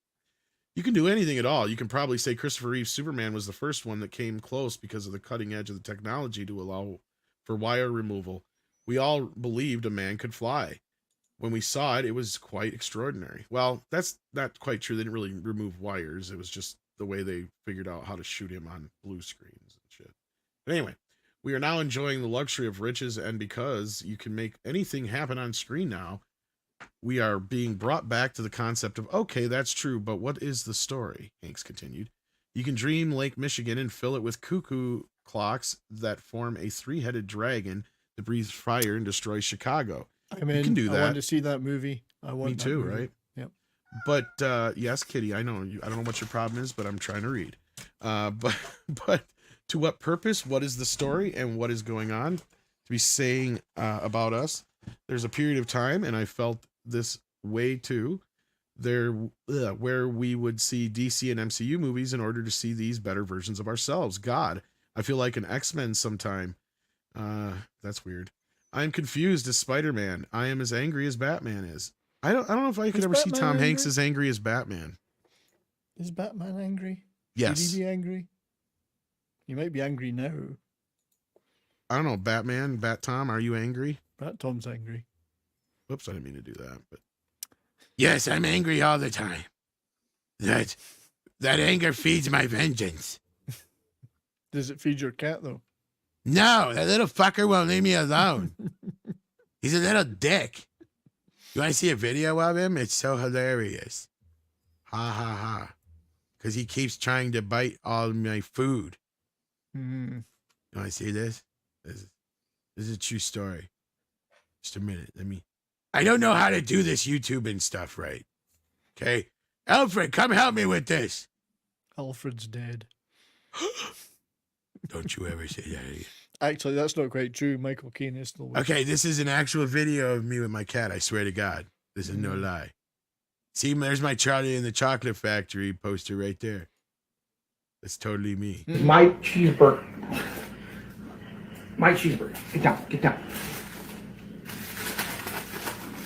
You can do anything at all. You can probably say Christopher Reeve's Superman was the first one that came close because of the cutting edge of the technology to allow for wire removal. We all believed a man could fly. When we saw it, it was quite extraordinary. Well, that's not quite true. They didn't really remove wires. It was just the way they figured out how to shoot him on blue screens and shit. But anyway, we are now enjoying the luxury of riches, and because you can make anything happen on screen now, we are being brought back to the concept of, okay, that's true, but what is the story? Hanks continued. You can dream Lake Michigan and fill it with cuckoo clocks that form a three-headed dragon that breathes fire and destroys Chicago. I mean, you can do that. I want to see that movie. Me too, right? Yep. But yes, Kitty, I know I don't know what your problem is, but I'm trying to read. But to what purpose? What is the story, and what is going on to be saying about us? There's a period of time, and I felt this way too, where we would see DC and MCU movies in order to see these better versions of ourselves. God, I feel like an X-Men sometime. That's weird. I'm confused as Spider-Man. I am as angry as Batman is. I don't know if I could ever see Tom Hanks as angry as Batman. Is Batman angry? Yes. Should he be angry? He might be angry now. I don't know, Batman, Bat Tom, are you angry? Bat Tom's angry. Whoops, I didn't mean to do that, but yes, I'm angry all the time. That anger feeds my vengeance. Does it feed your cat though? No, that little fucker won't leave me alone. He's a little dick. You want to see a video of him? It's so hilarious. Ha ha ha. Because he keeps trying to bite all my food. Mm-hmm. You want to see this? This is a true story. Just a minute. I don't know how to do this YouTube and stuff right. Okay? Alfred, come help me with this. Alfred's dead. Don't you ever say that again. Actually, that's not quite true. Michael Caine is still with Okay, this is an actual video of me with my cat. I swear to God. This is no lie. See, there's my Charlie and the Chocolate Factory poster right there. That's totally me. My cheeseburger. My cheeseburger. Get down. Get down.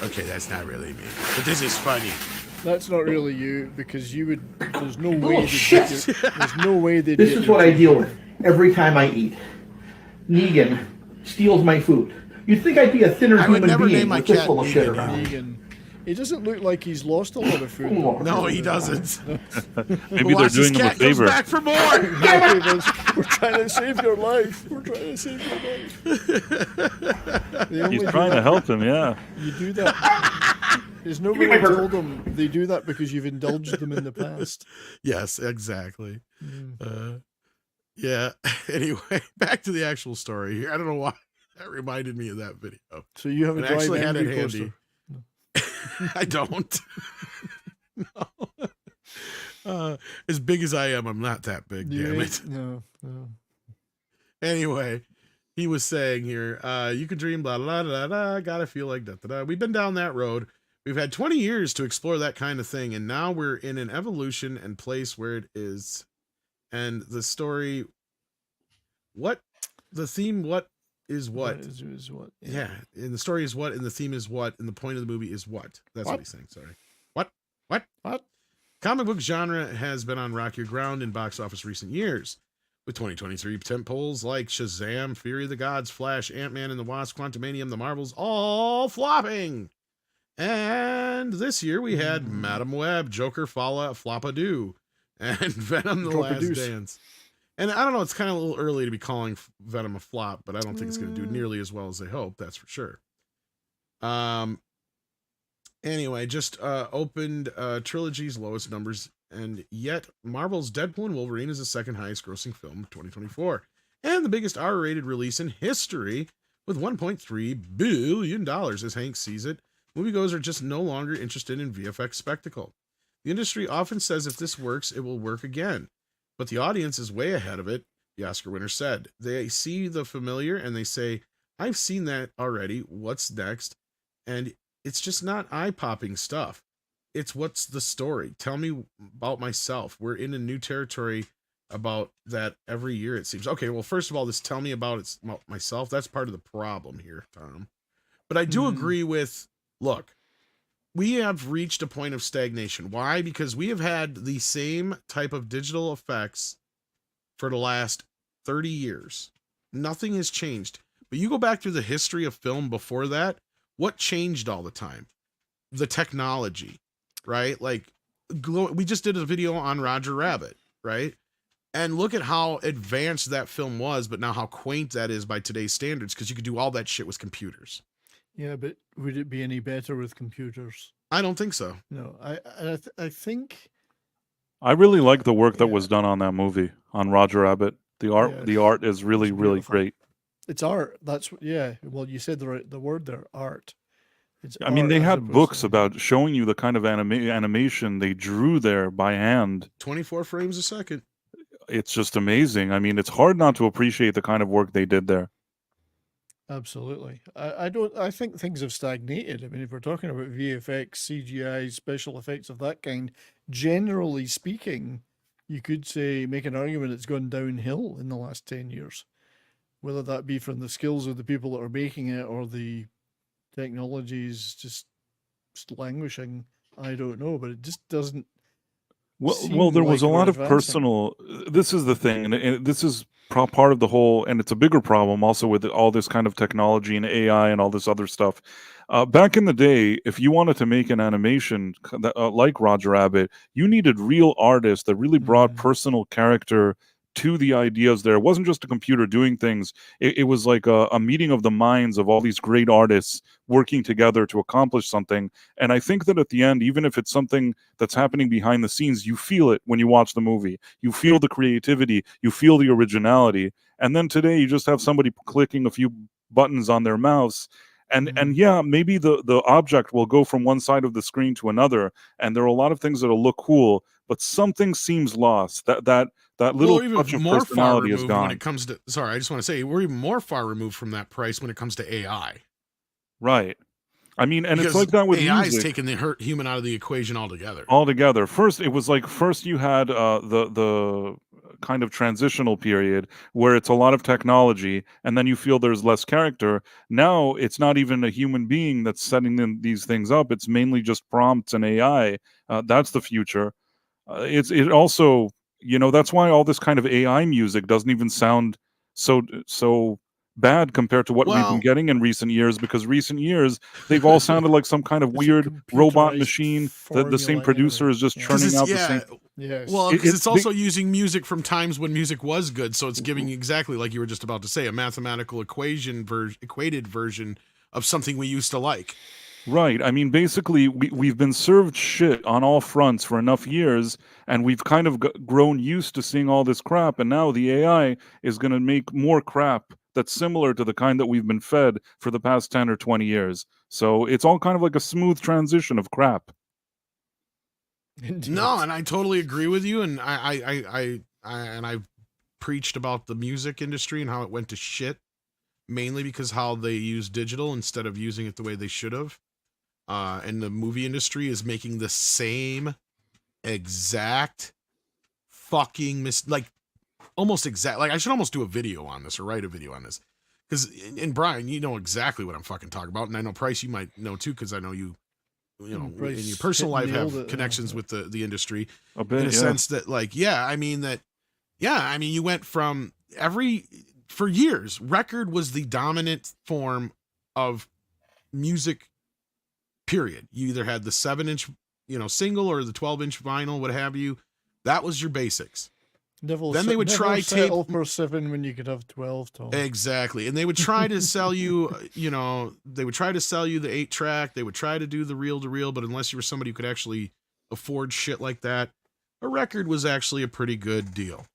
Okay, that's not really me. But this is funny. That's not really you, because you would. There's no way. Bullshit. There's no way they. This is what I deal with every time I eat. Negan steals my food. You'd think I'd be a thinner I would human never being name my with this cat full of shit Negan. around. Negan. He doesn't look like he's lost a lot of food. No, he doesn't. Maybe they're Watch, this doing him a cat comes favor. back for more. We're trying to save your life. We're trying to save your life. He's trying to help him, yeah. You do that. There's nobody told them they do that because you've indulged them in the past. Yes, exactly. Yeah. Anyway, back to the actual story here. I don't know why that reminded me of that video. So you have a And I dry actually had it memory handy. poster. I don't. No. As big as I am, I'm not that big. Damn it. No. Anyway, he was saying here, you can dream, blah, blah, blah, blah, gotta feel like da, da, da. We've been down that road. We've had 20 years to explore that kind of thing, and now we're in an evolution and place where it is. And the story, what? The theme, what is what? Is what? Yeah, and the story is what, and the theme is what, and the point of the movie is what. That's what he's saying, sorry. What? Comic book genre has been on rockier ground in box office recent years, with 2023 tentpoles like Shazam, Fury of the Gods, Flash, Ant-Man and the Wasp, Quantumanium, The Marvels, all flopping. And this year we had Madam Web, Joker, Floppadoo, and Venom: The Last Dance. And I don't know, it's kind of a little early to be calling Venom a flop, but I don't think it's going to do nearly as well as they hope, that's for sure. Anyway, just opened trilogy's lowest numbers, and yet Marvel's Deadpool and Wolverine is the second highest grossing film of 2024, and the biggest R-rated release in history with $1.3 billion. As Hank sees it, moviegoers are just no longer interested in VFX spectacle. The industry often says if this works, it will work again, but the audience is way ahead of it, the Oscar winner said. They see the familiar and they say, I've seen that already, what's next? And it's just not eye-popping stuff. It's what's the story? Tell me about myself. We're in a new territory about that every year, it seems. Okay, well, first of all, this tell me about myself, that's part of the problem here, Tom. But I do agree with, look, we have reached a point of stagnation. Why? Because we have had the same type of digital effects for the last 30 years. Nothing has changed. But you go back through the history of film before that, what changed all the time? The technology, right? Like, we just did a video on Roger Rabbit, right? And look at how advanced that film was, but now how quaint that is by today's standards, because you could do all that shit with computers. Yeah, but would it be any better with computers? I don't think so. No, I think I really like the work that was done on that movie, on Roger Rabbit. The art is really, really great. it's art. That's yeah. Well, you said the word there, art. I mean, they had books about showing you the kind of animation they drew there by hand. 24 frames a second. It's just amazing. I mean, it's hard not to appreciate the kind of work they did there. Absolutely. I think things have stagnated. I mean, if we're talking about VFX, CGI, special effects of that kind, generally speaking, you could say, make an argument it's gone downhill in the last 10 years. Whether that be from the skills of the people that are making it or the technologies just languishing, I don't know, but it just doesn't. Well, there was a lot of personal. This is the thing, and this is part of the whole, and it's a bigger problem also with all this kind of technology and AI and all this other stuff. Back in the day, if you wanted to make an animation like Roger Rabbit, you needed real artists that really brought personal character to the ideas there. It wasn't just a computer doing things. It was like a meeting of the minds of all these great artists working together to accomplish something. And I think that at the end, even if it's something that's happening behind the scenes, you feel it when you watch the movie. You feel the creativity, you feel the originality. And then today you just have somebody clicking a few buttons on their mouse. And yeah, maybe the object will go from one side of the screen to another, and there are a lot of things that'll look cool, but something seems lost. That little touch of personality is gone. When it comes to, sorry, I just want to say we're even more far removed from that price when it comes to AI. Right. I mean, and because it's like that with AI music. is taking the human out of the equation altogether. First, it was like you had the kind of transitional period where it's a lot of technology, and then you feel there's less character. Now it's not even a human being that's setting these things up. It's mainly just prompts and AI. That's the future. It also, that's why all this kind of AI music doesn't even sound so bad compared to what we've been Well- getting in recent years, because recent years they've all sounded like some kind of It's a weird robot computerized machine that the same formula producer anyway. is just Yeah. 'Cause churning it's- out the yeah, same. Yes. Well, because it's also they- using music from times when music was good, so it's giving exactly like you were just about to say, a mathematical equated version of something we used to like. Right. I mean, basically, we've been served shit on all fronts for enough years, and we've kind of grown used to seeing all this crap, and now the AI is going to make more crap that's similar to the kind that we've been fed for the past 10 or 20 years. So it's all kind of like a smooth transition of crap. Indeed. No, and I totally agree with you, and I've preached about the music industry and how it went to shit, mainly because how they use digital instead of using it the way they should have. And the movie industry is making the same exact fucking almost exact. Like, I should almost do a video on this or write a video on this. Because, and Brian, you know exactly what I'm fucking talking about. And I know, Price, you might know too, because I know you know, in your personal life have connections with the industry A bit, in a sense that, like, you went from for years, record was the dominant form of music, period. You either had the 7-inch, single or the 12-inch vinyl, what have you. That was your basics. Then they would try tape for 7 when you could have 12, Tom. Exactly. And they would try to sell you, they would try to sell you the 8-track. They would try to do the reel-to-reel, but unless you were somebody who could actually afford shit like that, a record was actually a pretty good deal.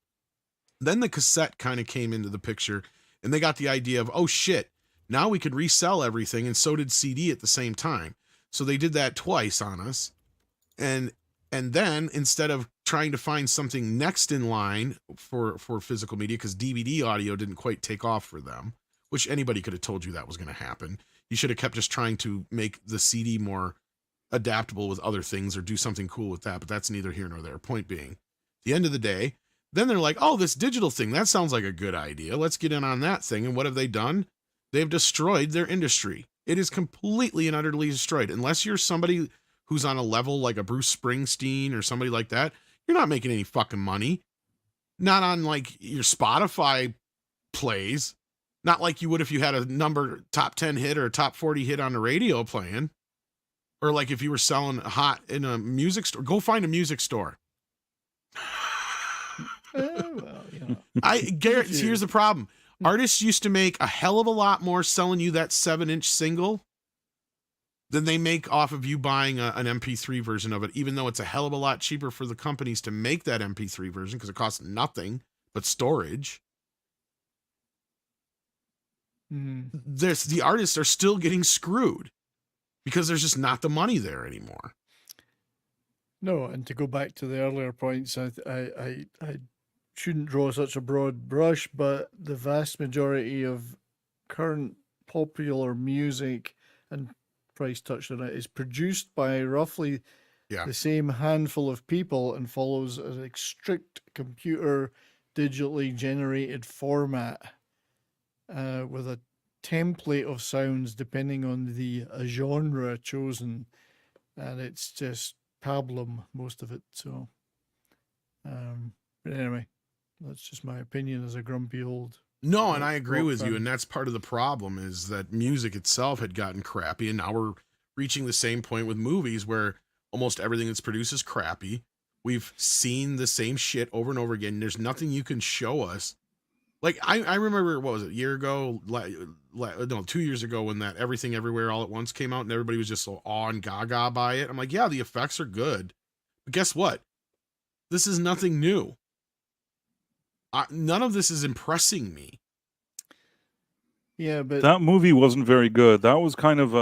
Then the cassette kind of came into the picture, and they got the idea of, oh shit, now we could resell everything, and so did CD at the same time. So they did that twice on us. And then instead of trying to find something next in line for physical media, because DVD audio didn't quite take off for them, which anybody could have told you that was going to happen. You should have kept just trying to make the CD more adaptable with other things or do something cool with that, but that's neither here nor there. Point being, at the end of the day, then they're like, oh, this digital thing, that sounds like a good idea. Let's get in on that thing. And what have they done? They've destroyed their industry. It is completely and utterly destroyed. Unless you're somebody who's on a level like a Bruce Springsteen or somebody like that, you're not making any fucking money. Not on like your Spotify plays. Not like you would if you had a top 10 hit or a top 40 hit on the radio playing. Or like if you were selling hot in a music store. Go find a music store. Well, I guarantee, here's the problem. Artists used to make a hell of a lot more selling you that 7-inch single than they make off of you buying an MP3 version of it, even though it's a hell of a lot cheaper for the companies to make that MP3 version because it costs nothing but storage. The artists are still getting screwed because there's just not the money there anymore. No, and to go back to the earlier points, I shouldn't draw such a broad brush, but the vast majority of current popular music, and Price touched on it, is produced by roughly the same handful of people and follows a strict computer digitally generated format with a template of sounds depending on the genre chosen, and it's just pablum, most of it. So but anyway, that's just my opinion as a grumpy old. No, and I agree with you. fan. And that's part of the problem is that music itself had gotten crappy. And now we're reaching the same point with movies where almost everything that's produced is crappy. We've seen the same shit over and over again. There's nothing you can show us. Like, I remember, what was it, a year ago? No, 2 years ago when that Everything Everywhere All at Once came out and everybody was just so awe and gaga by it. I'm like, yeah, the effects are good. But guess what? This is nothing new. None of this is impressing me. Yeah, but that movie wasn't very good. That was kind of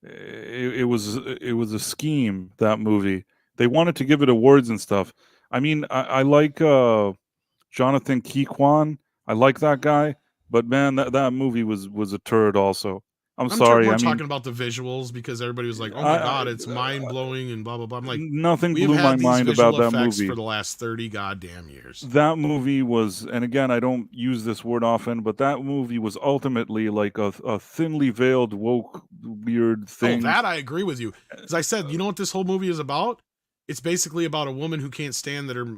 it was a scheme, that movie. They wanted to give it awards and stuff. I mean, I like Jonathan Keyquan. I like that guy, but man, that movie was a turd also. I'm sorry. We're talking about the visuals because everybody was like, "Oh my god, it's mind blowing" and blah blah blah. I'm like, nothing blew my mind about that movie for the last 30 goddamn years. That movie was, and again, I don't use this word often, but that movie was ultimately like a thinly veiled woke weird thing. Oh, that I agree with you. As I said, you know what this whole movie is about? It's basically about a woman who can't stand that her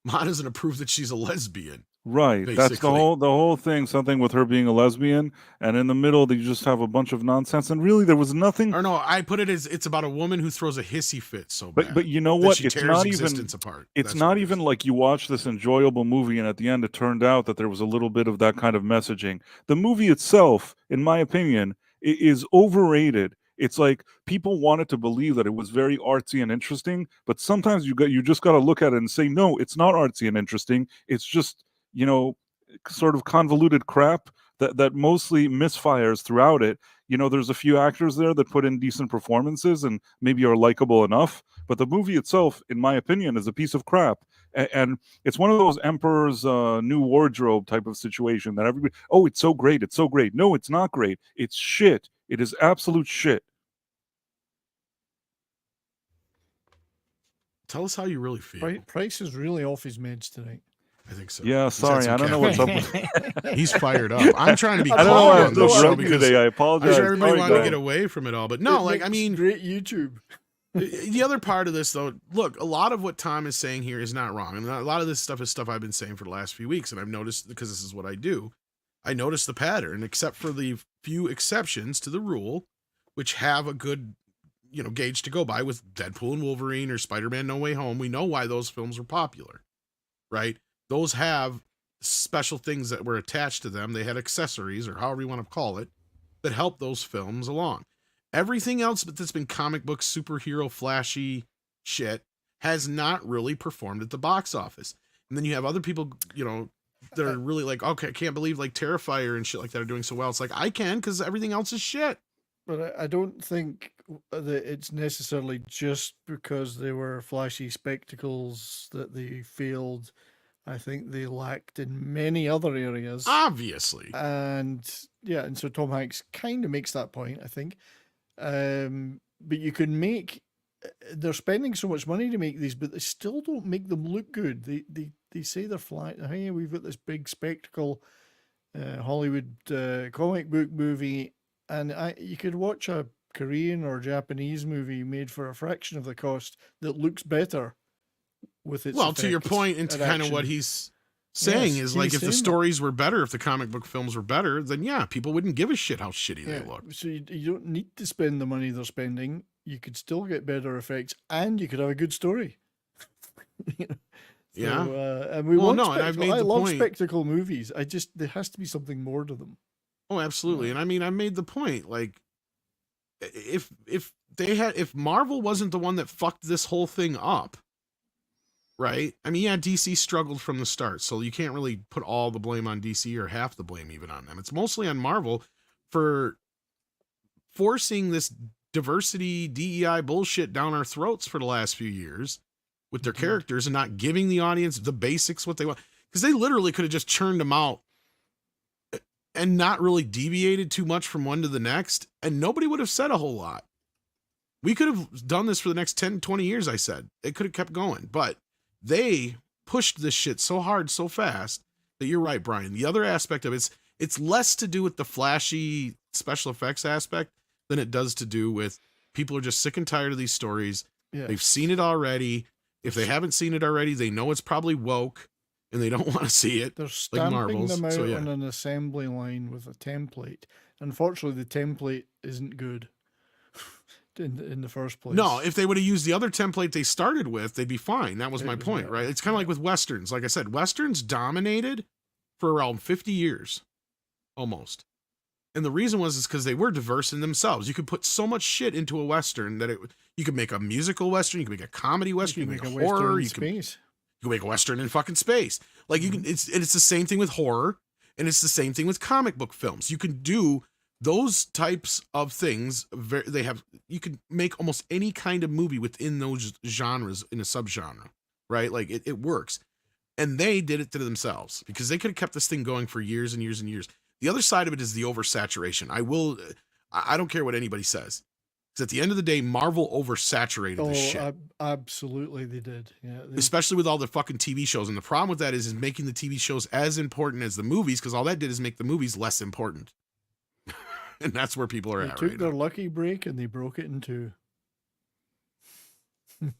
Ma doesn't approve that she's a lesbian. Right. That's the Basically. whole thing, something with her being a lesbian, and in the middle they just have a bunch of nonsense, and really there was nothing. Or no, I put it as it's about a woman who throws a hissy fit so bad. But you know that what? she It's tears not even existence apart. it's That's not what it even is. like you watch this enjoyable movie and at the end it turned out that there was a little bit of that kind of messaging. The movie itself, in my opinion, is overrated. It's like people wanted to believe that it was very artsy and interesting, but sometimes you just got to look at it and say no, it's not artsy and interesting. It's just, you know, sort of convoluted crap that mostly misfires throughout it. You know, there's a few actors there that put in decent performances and maybe are likable enough, but the movie itself, in my opinion, is a piece of crap. And it's one of those Emperor's new wardrobe type of situation that everybody, oh, it's so great, it's so great. No, it's not great. It's shit. It is absolute shit. Tell us how you really feel. Price is really off his meds tonight. I think so. Yeah, He's had sorry, some I don't know what's up with caffeine. He's fired up. I'm trying to be I don't know why calm I'm on so this show grumpy because today. I I'm apologize. sure everybody Sorry, wanted to guys. get away from it all. But no, It like, I makes mean, great YouTube. the other part of this, though, look, a lot of what Tom is saying here is not wrong. And a lot of this stuff is stuff I've been saying for the last few weeks. And I've noticed, because this is what I do, I notice the pattern, except for the few exceptions to the rule, which have a good, you know, gauge to go by with Deadpool and Wolverine or Spider-Man No Way Home. We know why those films were popular, right? Those have special things that were attached to them. They had accessories, or however you want to call it, that help those films along. Everything else that's been comic book, superhero, flashy shit has not really performed at the box office. And then you have other people, you know, that are really like, okay, I can't believe like Terrifier and shit like that are doing so well. It's like, I can, because everything else is shit. But I don't think that it's necessarily just because they were flashy spectacles that they failed. I think they lacked in many other areas. Obviously. And yeah, and so Tom Hanks kind of makes that point, I think. But you can make, they're spending so much money to make these, but they still don't make them look good. They say they're flat. Hey, we've got this big spectacle Hollywood comic book movie, and you could watch a Korean or Japanese movie made for a fraction of the cost that looks better with its Well, to your effects point, and to kind of action. what he's saying Yes, is he's like, if the saying that. stories were better, if the comic book films were better, then yeah, people wouldn't give a shit how shitty they look. So you don't need to spend the money they're spending. You could still get better effects, and you could have a good story. You know? Yeah. And we Well, want no, and I've spectacle. made I the love point- spectacle movies. There has to be something more to them. Oh, absolutely. And I mean, I made the point, like, if Marvel wasn't the one that fucked this whole thing up, right? I mean, yeah, DC struggled from the start, so you can't really put all the blame on DC or half the blame even on them. It's mostly on Marvel for forcing this diversity, DEI bullshit down our throats for the last few years with their characters and not giving the audience the basics what they want. Because they literally could have just churned them out and not really deviated too much from one to the next, and nobody would have said a whole lot. We could have done this for the next 10, 20 years, I said. It could have kept going, but they pushed this shit so hard, so fast, that you're right, Brian. The other aspect of it's less to do with the flashy special effects aspect than it does to do with people are just sick and tired of these stories. Yeah. They've seen it already. If they haven't seen it already, they know it's probably woke and they don't want to see it. They're Like stamping Marvels. them out So yeah. on an assembly line with a template. Unfortunately, the template isn't good in the first place. No, if they would have used the other template they started with, they'd be fine. That was my It was point, better. right? It's kind of like with Westerns. Like I said, Westerns dominated for around 50 years, almost. And the reason was because they were diverse in themselves. You could put so much shit into a Western that you could make a musical Western, you could make a comedy Western, you could make a horror, you could make a Western in fucking space. Like you can, it's the same thing with horror, and it's the same thing with comic book films. You can do those types of things. You can make almost any kind of movie within those genres in a subgenre, right? Like it works. And they did it to themselves because they could have kept this thing going for years and years and years. The other side of it is the oversaturation. I don't care what anybody says. Because at the end of the day, Marvel oversaturated the shit. Absolutely, they did. Yeah, especially with all the fucking TV shows. And the problem with that is making the TV shows as important as the movies, because all that did is make the movies less important. And that's where people are They at took right their now. lucky break and they broke it in two. I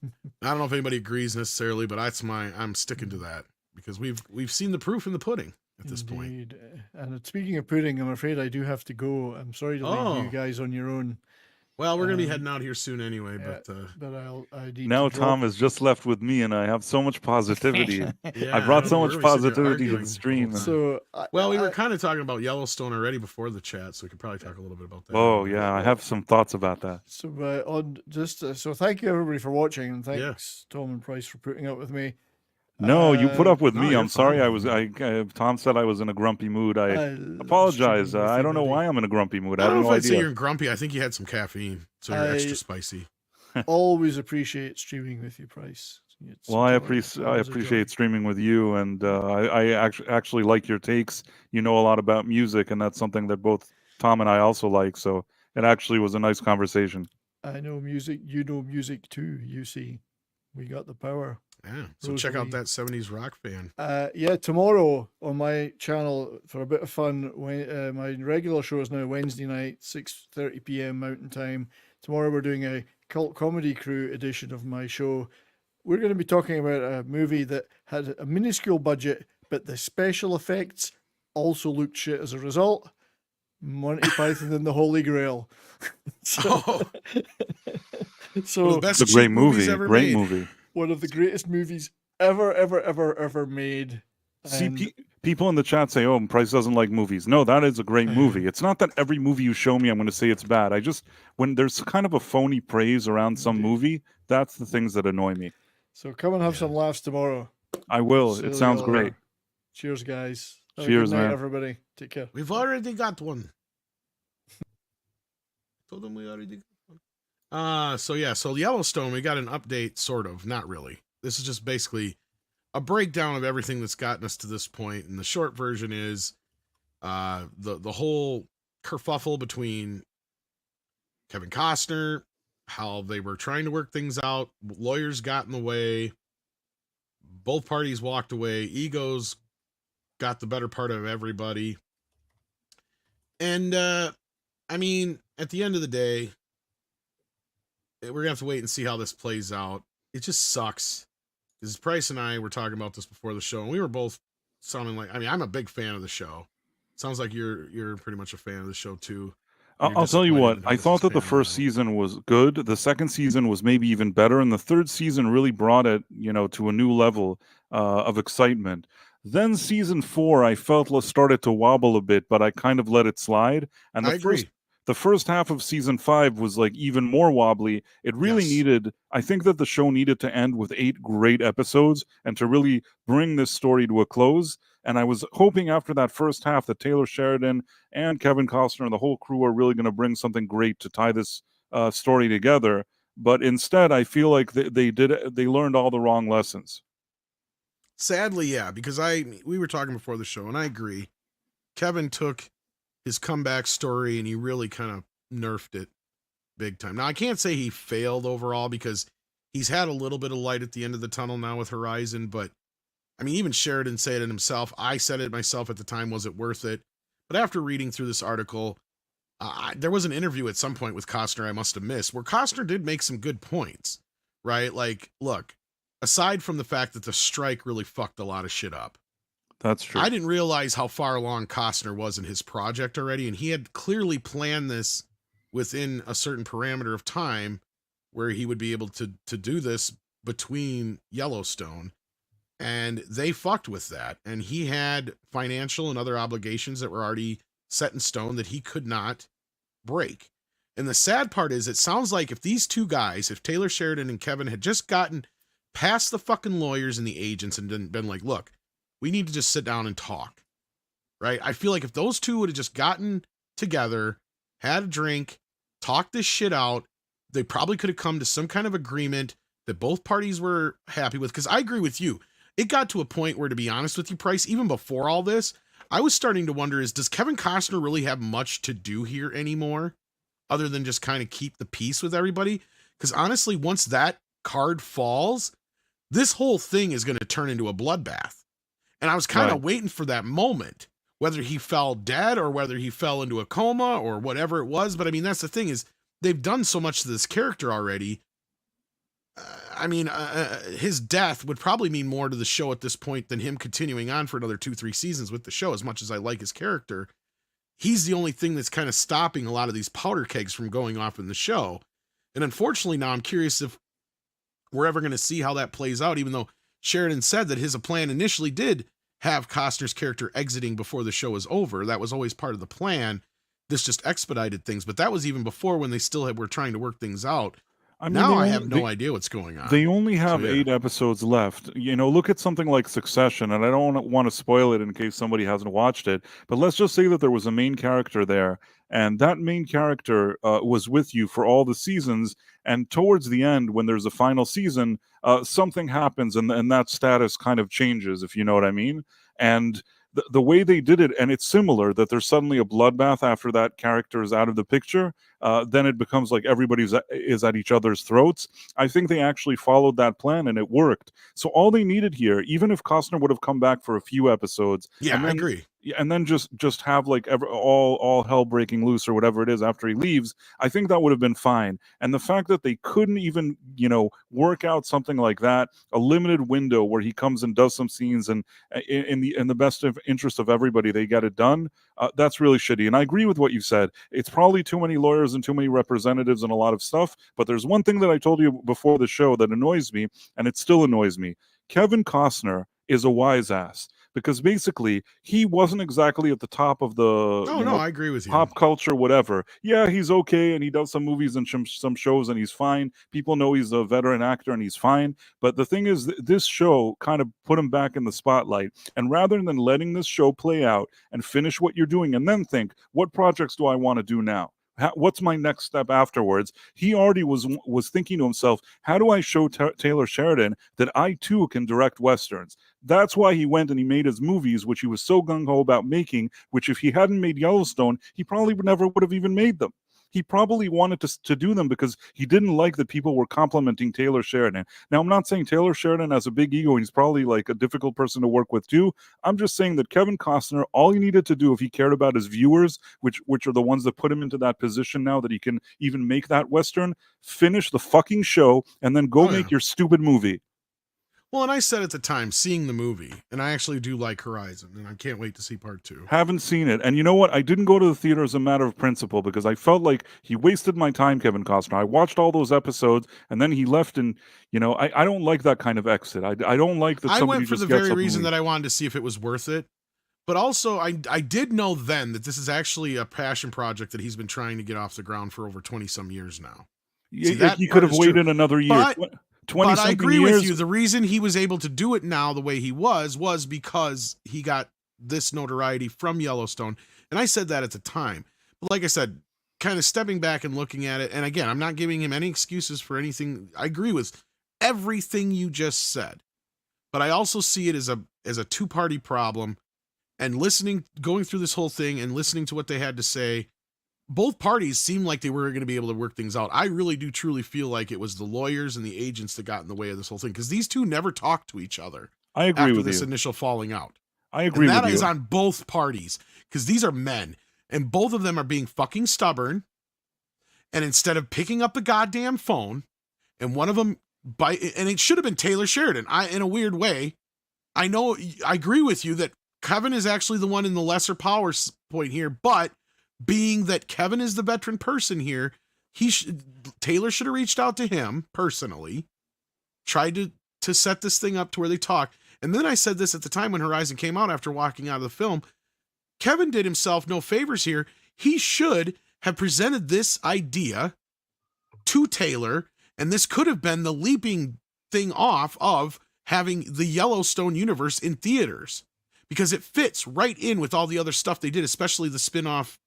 don't know if anybody agrees necessarily, but I'm sticking to that because we've seen the proof in the pudding at this point. Indeed. And speaking of pudding, I'm afraid I do have to go. I'm sorry to leave you Oh. guys on your own. Well, we're gonna be heading out here soon anyway, but I need Now to drop. Tom is just left with me, and I have so much positivity. yeah, I brought don't so know, much we're gonna be sitting here positivity to arguing the the stream. whole time. So well, we were kind of talking about Yellowstone already before the chat, so we could probably talk a little bit about that. Oh yeah, I have some thoughts about that. So on just so thank you everybody for watching, and thanks Tom and Price for putting up with me. No, you put up with no, me. you're I'm sorry. fine. Tom said I was in a grumpy mood. I love apologize. streaming with I you, don't know buddy. why I'm in a grumpy mood. I I don't have know no if I'd say idea. you're grumpy. I think you had some caffeine, so you're extra spicy. Always appreciate streaming with you, Price. It's Well, I always a appreciate joy. streaming with you, and I actually like your takes. You know a lot about music, and that's something that both Tom and I also like. So it actually was a nice conversation. I know music. You know music too. You see, we got the power. Yeah, so check out Rosalie. that 70s rock fan. Yeah, tomorrow on my channel for a bit of fun. When my regular show is now Wednesday night, 6:30 p.m. Mountain Time. Tomorrow we're doing a cult comedy crew edition of my show. We're going to be talking about a movie that had a minuscule budget, but the special effects also looked shit as a result. Monty Python and the Holy Grail. So, One of the best It's a great cheap movies movie. ever Great made. movie. one of the greatest movies ever made. See, And people in the chat say, "Oh, Price doesn't like movies." No, that is a great movie. It's not that every movie you show me, I'm going to say it's bad. I just when there's kind of a phony praise around some movie, that's the things that annoy me. so come and have some laughs tomorrow. I will. See It you sounds all. great. Cheers, guys. Have a Cheers, good night, man. everybody. Take care. We've already got one. Told them we already got one. So Yellowstone, we got an update, sort of, not really. This is just basically a breakdown of everything that's gotten us to this point, and the short version is the whole kerfuffle between Kevin Costner, how they were trying to work things out, lawyers got in the way, both parties walked away, egos got the better part of everybody. And I mean, at the end of the day, we're gonna have to wait and see how this plays out. It just sucks. Because Price and I were talking about this before the show, and we were both sounding like, I mean, I'm a big fan of the show. Sounds like you're pretty much a fan of the show too. I'll tell you what, I thought that the first season was good. The second season was maybe even better. And the third season really brought it, to a new level of excitement. Then season 4, I felt started to wobble a bit, but I kind of let it slide. And I agree. The first half of season 5 was like even more wobbly. It really needed, I think that the show needed to end with 8 great episodes and to really bring this story to a close. And I was hoping after that first half that Taylor Sheridan and Kevin Costner and the whole crew are really going to bring something great to tie this story together. But instead, I feel like they learned all the wrong lessons. Sadly, yeah, because we were talking before the show, and I agree. Kevin took his comeback story and he really kind of nerfed it big time. Now, I can't say he failed overall because he's had a little bit of light at the end of the tunnel now with Horizon, but I mean, even Sheridan said it himself. I said it myself at the time, was it worth it? But after reading through this article, there was an interview at some point with Costner I must have missed where Costner did make some good points, right? Like, look, aside from the fact that the strike really fucked a lot of shit up, that's true. I didn't realize how far along Costner was in his project already, and he had clearly planned this within a certain parameter of time where he would be able to do this between Yellowstone, and they fucked with that. And he had financial and other obligations that were already set in stone that he could not break. And the sad part is, it sounds like if these two guys, if Taylor Sheridan and Kevin had just gotten past the fucking lawyers and the agents and been like, look, we need to just sit down and talk, right? I feel like if those two would have just gotten together, had a drink, talked this shit out, they probably could have come to some kind of agreement that both parties were happy with. Because I agree with you. It got to a point where, to be honest with you, Price, even before all this, I was starting to wonder, does Kevin Costner really have much to do here anymore other than just kind of keep the peace with everybody? Because honestly, once that card falls, this whole thing is going to turn into a bloodbath. And I was kind of waiting for that moment, whether he fell dead or whether he fell into a coma or whatever it was. But I mean, that's the thing, is they've done so much to this character already. I mean, his death would probably mean more to the show at this point than him continuing on for another 2-3 seasons with the show. As much as I like his character, he's the only thing that's kind of stopping a lot of these powder kegs from going off in the show. And unfortunately, now I'm curious if we're ever going to see how that plays out, even though Sheridan said that his plan initially did have Costner's character exiting before the show was over. That was always part of the plan. This just expedited things, but that was even before when they still were trying to work things out. I mean, Now I they have only no idea what's going on. they only have yeah. 8 episodes left. You know, look at something like Succession, and I don't want to spoil it in case somebody hasn't watched it, but let's just say that there was a main character there, and that main character was with you for all the seasons, and towards the end, when there's a final season, something happens, and that status kind of changes, if you know what I mean. And the way they did it, and it's similar, that there's suddenly a bloodbath after that character is out of the picture, then it becomes like everybody's is at each other's throats. I think they actually followed that plan and it worked. So all they needed here, even if Costner would have come back for a few episodes, Yeah, and I then, agree. and then just have like all hell breaking loose or whatever it is after he leaves, I think that would have been fine. And the fact that they couldn't even, you know, work out something like that, a limited window where he comes and does some scenes, and in the best interest of everybody, they get it done. That's really shitty. And I agree with what you said. It's probably too many lawyers and too many representatives and a lot of stuff. But there's one thing that I told you before the show that annoys me, and it still annoys me. Kevin Costner is a wise ass, because basically he wasn't exactly at the top of the I agree with you. pop culture, whatever. Yeah, he's okay, and he does some movies and some shows, and he's fine. People know he's a veteran actor, and he's fine. But the thing is, this show kind of put him back in the spotlight. And rather than letting this show play out and finish what you're doing, and then think, what projects do I want to do now? What's my next step afterwards? He already was thinking to himself, how do I show Taylor Sheridan that I too can direct westerns? That's why he went and he made his movies, which he was so gung-ho about making, which if he hadn't made Yellowstone, he probably never would have even made them. He probably wanted to do them because he didn't like that people were complimenting Taylor Sheridan. Now, I'm not saying Taylor Sheridan has a big ego and he's probably like a difficult person to work with too. I'm just saying that Kevin Costner, all he needed to do if he cared about his viewers, which are the ones that put him into that position now that he can even make that Western, finish the fucking show and then go make your stupid movie. Well, and I said at the time, seeing the movie, and I actually do like Horizon, and I can't wait to see part 2. Haven't seen it. And you know what? I didn't go to the theater as a matter of principle because I felt like he wasted my time, Kevin Costner. I watched all those episodes, and then he left, and, you know, I don't like that kind of exit. I don't like that I somebody went for just the gets very up and reason leaves. that I wanted to see if it was worth it. But also, I did know then that this is actually a passion project that he's been trying to get off the ground for over 20-some years now. See, that He could have part is waited true. another year. But I agree with you. The reason he was able to do it now the way he was because he got this notoriety from Yellowstone. And I said that at the time. But like I said, kind of stepping back and looking at it, and again, I'm not giving him any excuses for anything. I agree with everything you just said. But I also see it as a two-party problem. And going through this whole thing and listening to what they had to say, both parties seemed like they were going to be able to work things out. I really do truly feel like it was the lawyers and the agents that got in the way of this whole thing, because these two never talked to each other. I agree with this you. initial falling out. I agree with you. That is on both parties, because these are men, and both of them are being fucking stubborn. And instead of picking up the goddamn phone, and one of them and it should have been Taylor Sheridan. In a weird way, I know I agree with you that Kevin is actually the one in the lesser power point here, but being that Kevin is the veteran person here, Taylor should have reached out to him personally, tried to set this thing up to where they talk. And then I said this at the time when Horizon came out after walking out of the film. Kevin did himself no favors here. He should have presented this idea to Taylor, and this could have been the leaping thing off of having the Yellowstone universe in theaters, because it fits right in with all the other stuff they did, especially the spin-off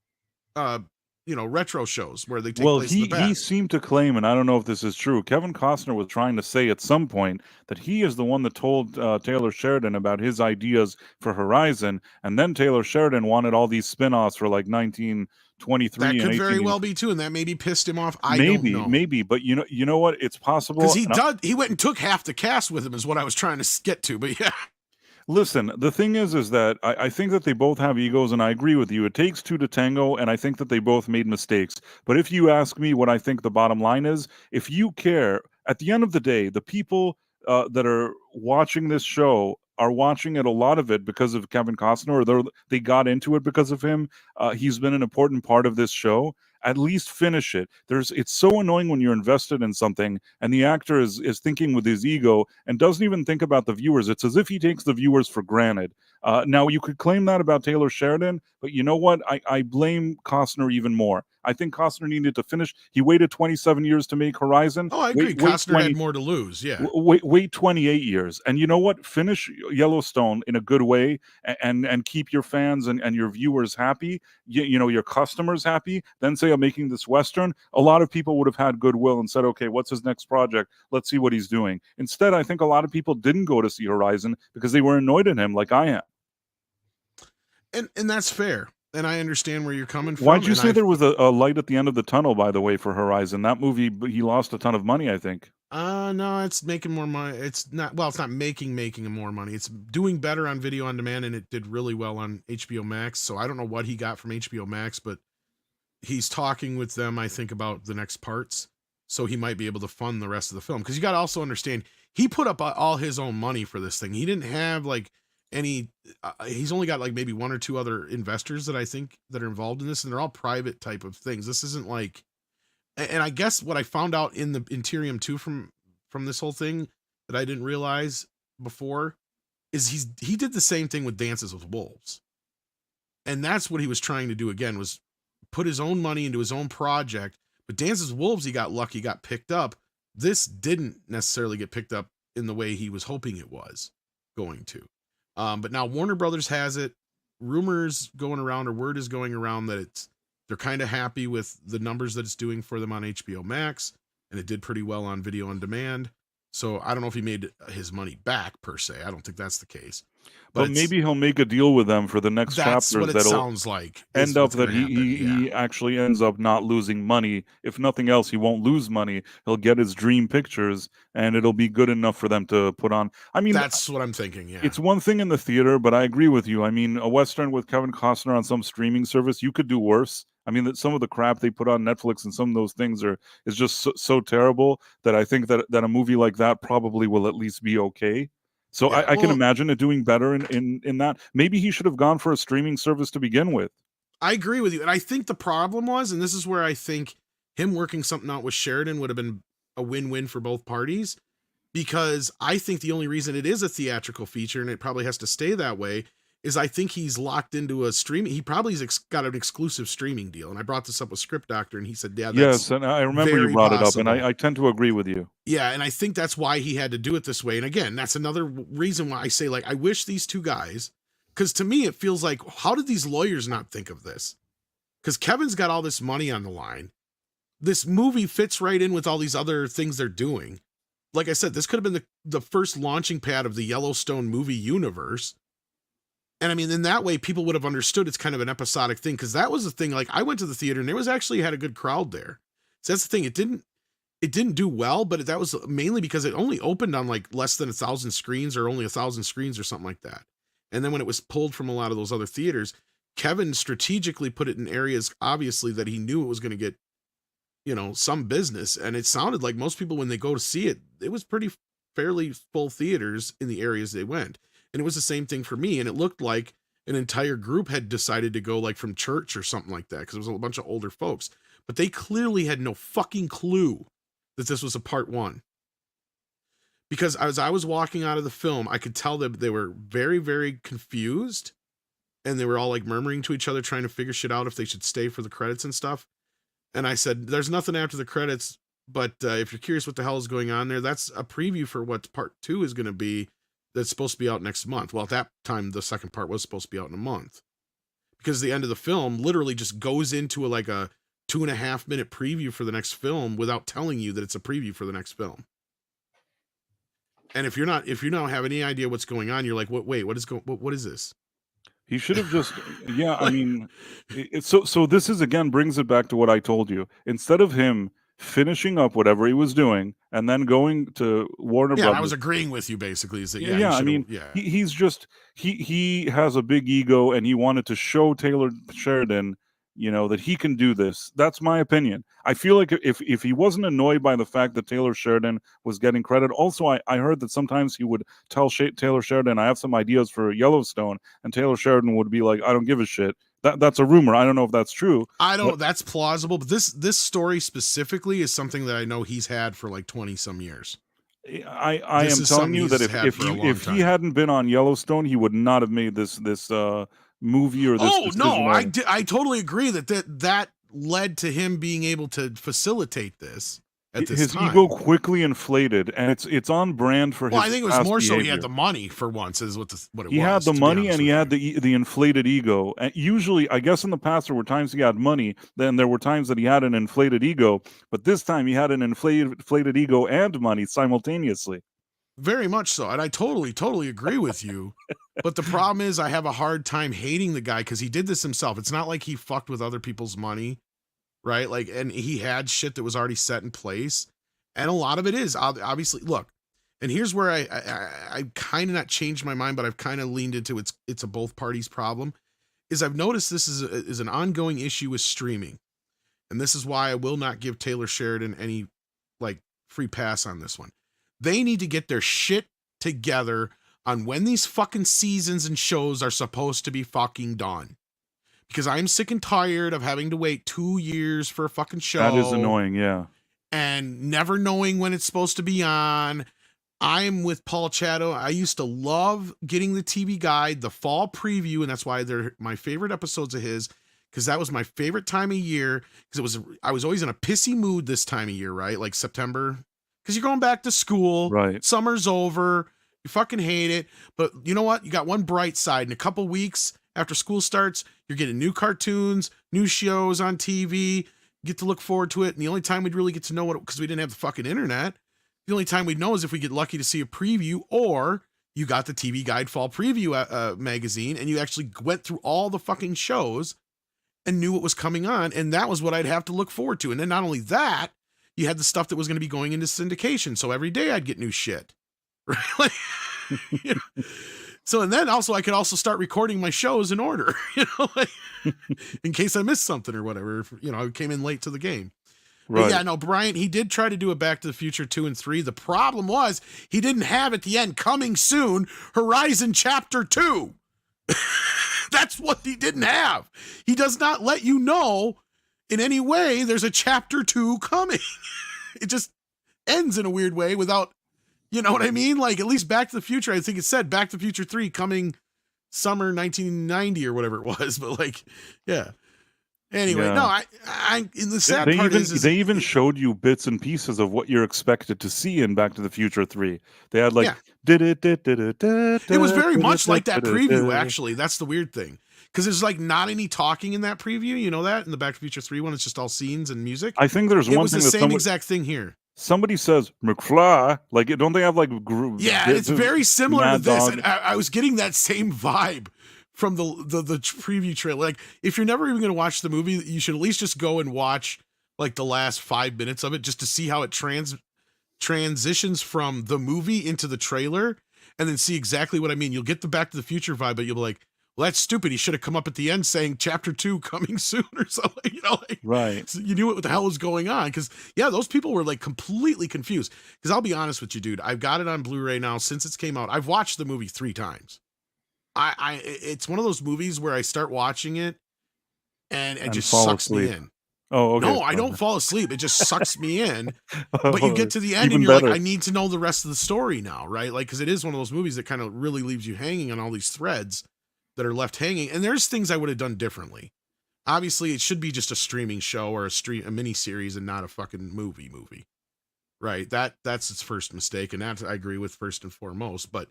retro shows where they take place in the past. He seemed to claim, and I don't know if this is true, Kevin Costner was trying to say at some point that he is the one that told Taylor Sheridan about his ideas for Horizon, and then Taylor Sheridan wanted all these spin-offs for like 1923 that and could very 18. well be too, and that maybe pissed him off. I don't know. Maybe, but you know what? It's possible. Because he went and took half the cast with him is what I was trying to get to, but yeah. Listen, the thing is that I think that they both have egos, and I agree with you. It takes two to tango, and I think that they both made mistakes. But if you ask me what I think the bottom line is, if you care at the end of the day, the people that are watching this show are watching it, a lot of it, because of Kevin Costner, or they got into it because of him. He's been an important part of this show. At least finish it. It's so annoying when you're invested in something and the actor is thinking with his ego and doesn't even think about the viewers. It's as if he takes the viewers for granted. Now, you could claim that about Taylor Sheridan, but you know what? I blame Costner even more. I think Costner needed to finish. He waited 27 years to make Horizon. Oh, I agree. Costner had more to lose. Yeah. Wait 28 years. And you know what? Finish Yellowstone in a good way and keep your fans and your viewers happy, you know, your customers happy. Then say, I'm making this Western. A lot of people would have had goodwill and said, okay, what's his next project? Let's see what he's doing. Instead, I think a lot of people didn't go to see Horizon because they were annoyed at him like I am. And that's fair. And I understand where you're coming from. Why'd you say there was a light at the end of the tunnel, by the way, for Horizon? That movie, he lost a ton of money, I think. No, it's making more money. It's not making more money. It's doing better on video on demand, and it did really well on HBO Max. So I don't know what he got from HBO Max, but he's talking with them, I think, about the next parts. So he might be able to fund the rest of the film. Because you got to also understand, he put up all his own money for this thing. He didn't have like he's only got like maybe one or two other investors that I think that are involved in this, and they're all private type of things. This isn't like, and I guess what I found out in the Interium too from this whole thing that I didn't realize before is he did the same thing with Dances with Wolves. And that's what he was trying to do again, was put his own money into his own project. But Dances with Wolves, he got lucky, got picked up. This didn't necessarily get picked up in the way he was hoping it was going to. But now Warner Brothers has it. Rumors going around, or word is going around, that they're kind of happy with the numbers that it's doing for them on HBO Max, and it did pretty well on video on demand. So I don't know if he made his money back per se. I don't think that's the case. But maybe he'll make a deal with them for the next that's chapters. What it sounds like. End up that he actually ends up not losing money. If nothing else, he won't lose money. He'll get his dream pictures, and it'll be good enough for them to put on. I mean, that's what I'm thinking. Yeah, it's one thing in the theater, but I agree with you. I mean, a Western with Kevin Costner on some streaming service, you could do worse. I mean, that some of the crap they put on Netflix and some of those things is just so terrible that I think that a movie like that probably will at least be okay. So I can imagine it doing better in that. Maybe he should have gone for a streaming service to begin with. I agree with you. And I think the problem was, and this is where I think him working something out with Sheridan would have been a win-win for both parties, because I think the only reason it is a theatrical feature, and it probably has to stay that way, is I think he's locked into a streaming. He probably has got an exclusive streaming deal. And I brought this up with Script Doctor, and he said, yeah, that's yes, and I remember you brought it up, and I tend to agree with you. Yeah, and I think that's why he had to do it this way. And again, that's another reason why I say, like, I wish these two guys, because to me, it feels like, how did these lawyers not think of this? Because Kevin's got all this money on the line. This movie fits right in with all these other things they're doing. Like I said, this could have been the first launching pad of the Yellowstone movie universe. And I mean, in that way, people would have understood it's kind of an episodic thing, because that was the thing. Like, I went to the theater and there was actually had a good crowd there. So that's the thing. It didn't do well, but that was mainly because it only opened on like less than 1,000 screens, or only 1,000 screens or something like that. And then when it was pulled from a lot of those other theaters, Kevin strategically put it in areas, obviously, that he knew it was going to get, you know, some business. And it sounded like most people, when they go to see it, it was pretty fairly full theaters in the areas they went. And it was the same thing for me. And it looked like an entire group had decided to go, like, from church or something like that, because it was a bunch of older folks. But they clearly had no fucking clue that this was a part one. Because as I was walking out of the film, I could tell that they were very, very confused. And they were all like murmuring to each other, trying to figure shit out if they should stay for the credits and stuff. And I said, there's nothing after the credits, but if you're curious what the hell is going on there, that's a preview for what part 2 is going to be. That's supposed to be out next month. Well, at that time, the second part was supposed to be out in a month, because the end of the film literally just goes into like a 2.5 minute preview for the next film without telling you that it's a preview for the next film. And if you don't have any idea what's going on, you're like, what is this? He should have just, yeah, I mean, so this is, again, brings it back to what I told you. Instead of him finishing up whatever he was doing and then going to Warner Brothers. I was agreeing with you, basically. Is that, I mean, he's just, he has a big ego, and he wanted to show Taylor Sheridan that he can do this. That's my opinion. I feel like if he wasn't annoyed by the fact that Taylor Sheridan was getting credit, also I heard that sometimes he would tell Taylor Sheridan, I have some ideas for Yellowstone, and Taylor Sheridan would be like, I don't give a shit. That's a rumor. I don't know if that's true. That's plausible, but this story specifically is something that I know he's had for like 20 some years. I am telling you that if he hadn't been on Yellowstone, he would not have made this movie or this decision. I totally agree that led to him being able to facilitate this at this his time. ego quickly inflated, and it's on brand for his I think it was more behavior. So he had the money for once is what it was. He had the money and he had the inflated ego. And usually, I guess in the past there were times he had money, then there were times that he had an inflated ego, but this time he had an inflated ego and money simultaneously. Very much so, and I totally agree with you. But the problem is I have a hard time hating the guy because he did this himself. It's not like he fucked with other people's money, right? Like, and he had shit that was already set in place. And a lot of it is obviously, look, and here's where I kind of not changed my mind, but I've kind of leaned into it's a both parties problem, is I've noticed this is an ongoing issue with streaming. And this is why I will not give Taylor Sheridan any like free pass on this one. They need to get their shit together on when these fucking seasons and shows are supposed to be fucking done. Because I'm sick and tired of having to wait 2 years for a fucking show. That is annoying, yeah. And never knowing when it's supposed to be on. I'm with Paul Chatto. I used to love getting the TV Guide, the fall preview, and that's why they're my favorite episodes of his, because that was my favorite time of year. Because I was always in a pissy mood this time of year, right? Like September. Because you're going back to school. Right. Summer's over. You fucking hate it. But you know what? You got one bright side. In a couple weeks after school starts, you're getting new cartoons, new shows on TV. You get to look forward to it. And the only time we'd really get to know because we didn't have the fucking internet, the only time we'd know is if we get lucky to see a preview, or you got the TV Guide Fall Preview magazine and you actually went through all the fucking shows and knew what was coming on. And that was what I'd have to look forward to. And then not only that, you had the stuff that was going to be going into syndication. So every day I'd get new shit. Right? Like, you know? So, and then also I could also start recording my shows in order, like, in case I missed something or whatever, I came in late to the game. Right. But yeah, no, Brian, he did try to do a Back to the Future 2 and 3. The problem was he didn't have at the end, coming soon, Horizon Chapter 2. That's what he didn't have. He does not let you know in any way there's a Chapter 2 coming. It just ends in a weird way without, you know what I mean? Like, at least Back to the Future, I think it said Back to the Future 3 coming summer 1990 or whatever it was. But like, yeah. Anyway, Yeah. no, I in the sad They part even is they even showed you bits and pieces of what you're expected to see in Back to the Future 3. They had like it was very much like that preview, actually. That's the weird thing. Because there's like not any talking in that preview, you know that? In the Back to the Future 3 one, it's just all scenes and music. I think there's one It was thing the that same exact thing here. somebody says McFly, like don't they have like Yeah, it's very similar to Mad this. Dog? And I was getting that same vibe from the preview trailer. Like, if you're never even going to watch the movie, you should at least just go and watch like the last 5 minutes of it just to see how it transitions from the movie into the trailer, and then see exactly what I mean. You'll get the Back to the Future vibe, but you'll be like, well, that's stupid. He should have come up at the end saying Chapter 2 coming soon or something, like, Right. so you knew what the hell was going on. Because, yeah, those people were like completely confused. Because I'll be honest with you, dude, I've got it on Blu-ray now since it's came out. I've watched the movie 3 times. It's one of those movies where I start watching it and it just sucks me in. Oh, okay. No, I don't fall asleep. It just sucks me in. But you get to the end Even and you're better. like, I need to know the rest of the story now, right? Like, because it is one of those movies that kind of really leaves you hanging on all these threads that are left hanging. And there's things I would have done differently. Obviously, it should be just a streaming show or a mini series and not a fucking movie. Right? That's its first mistake, and that I agree with first and foremost. But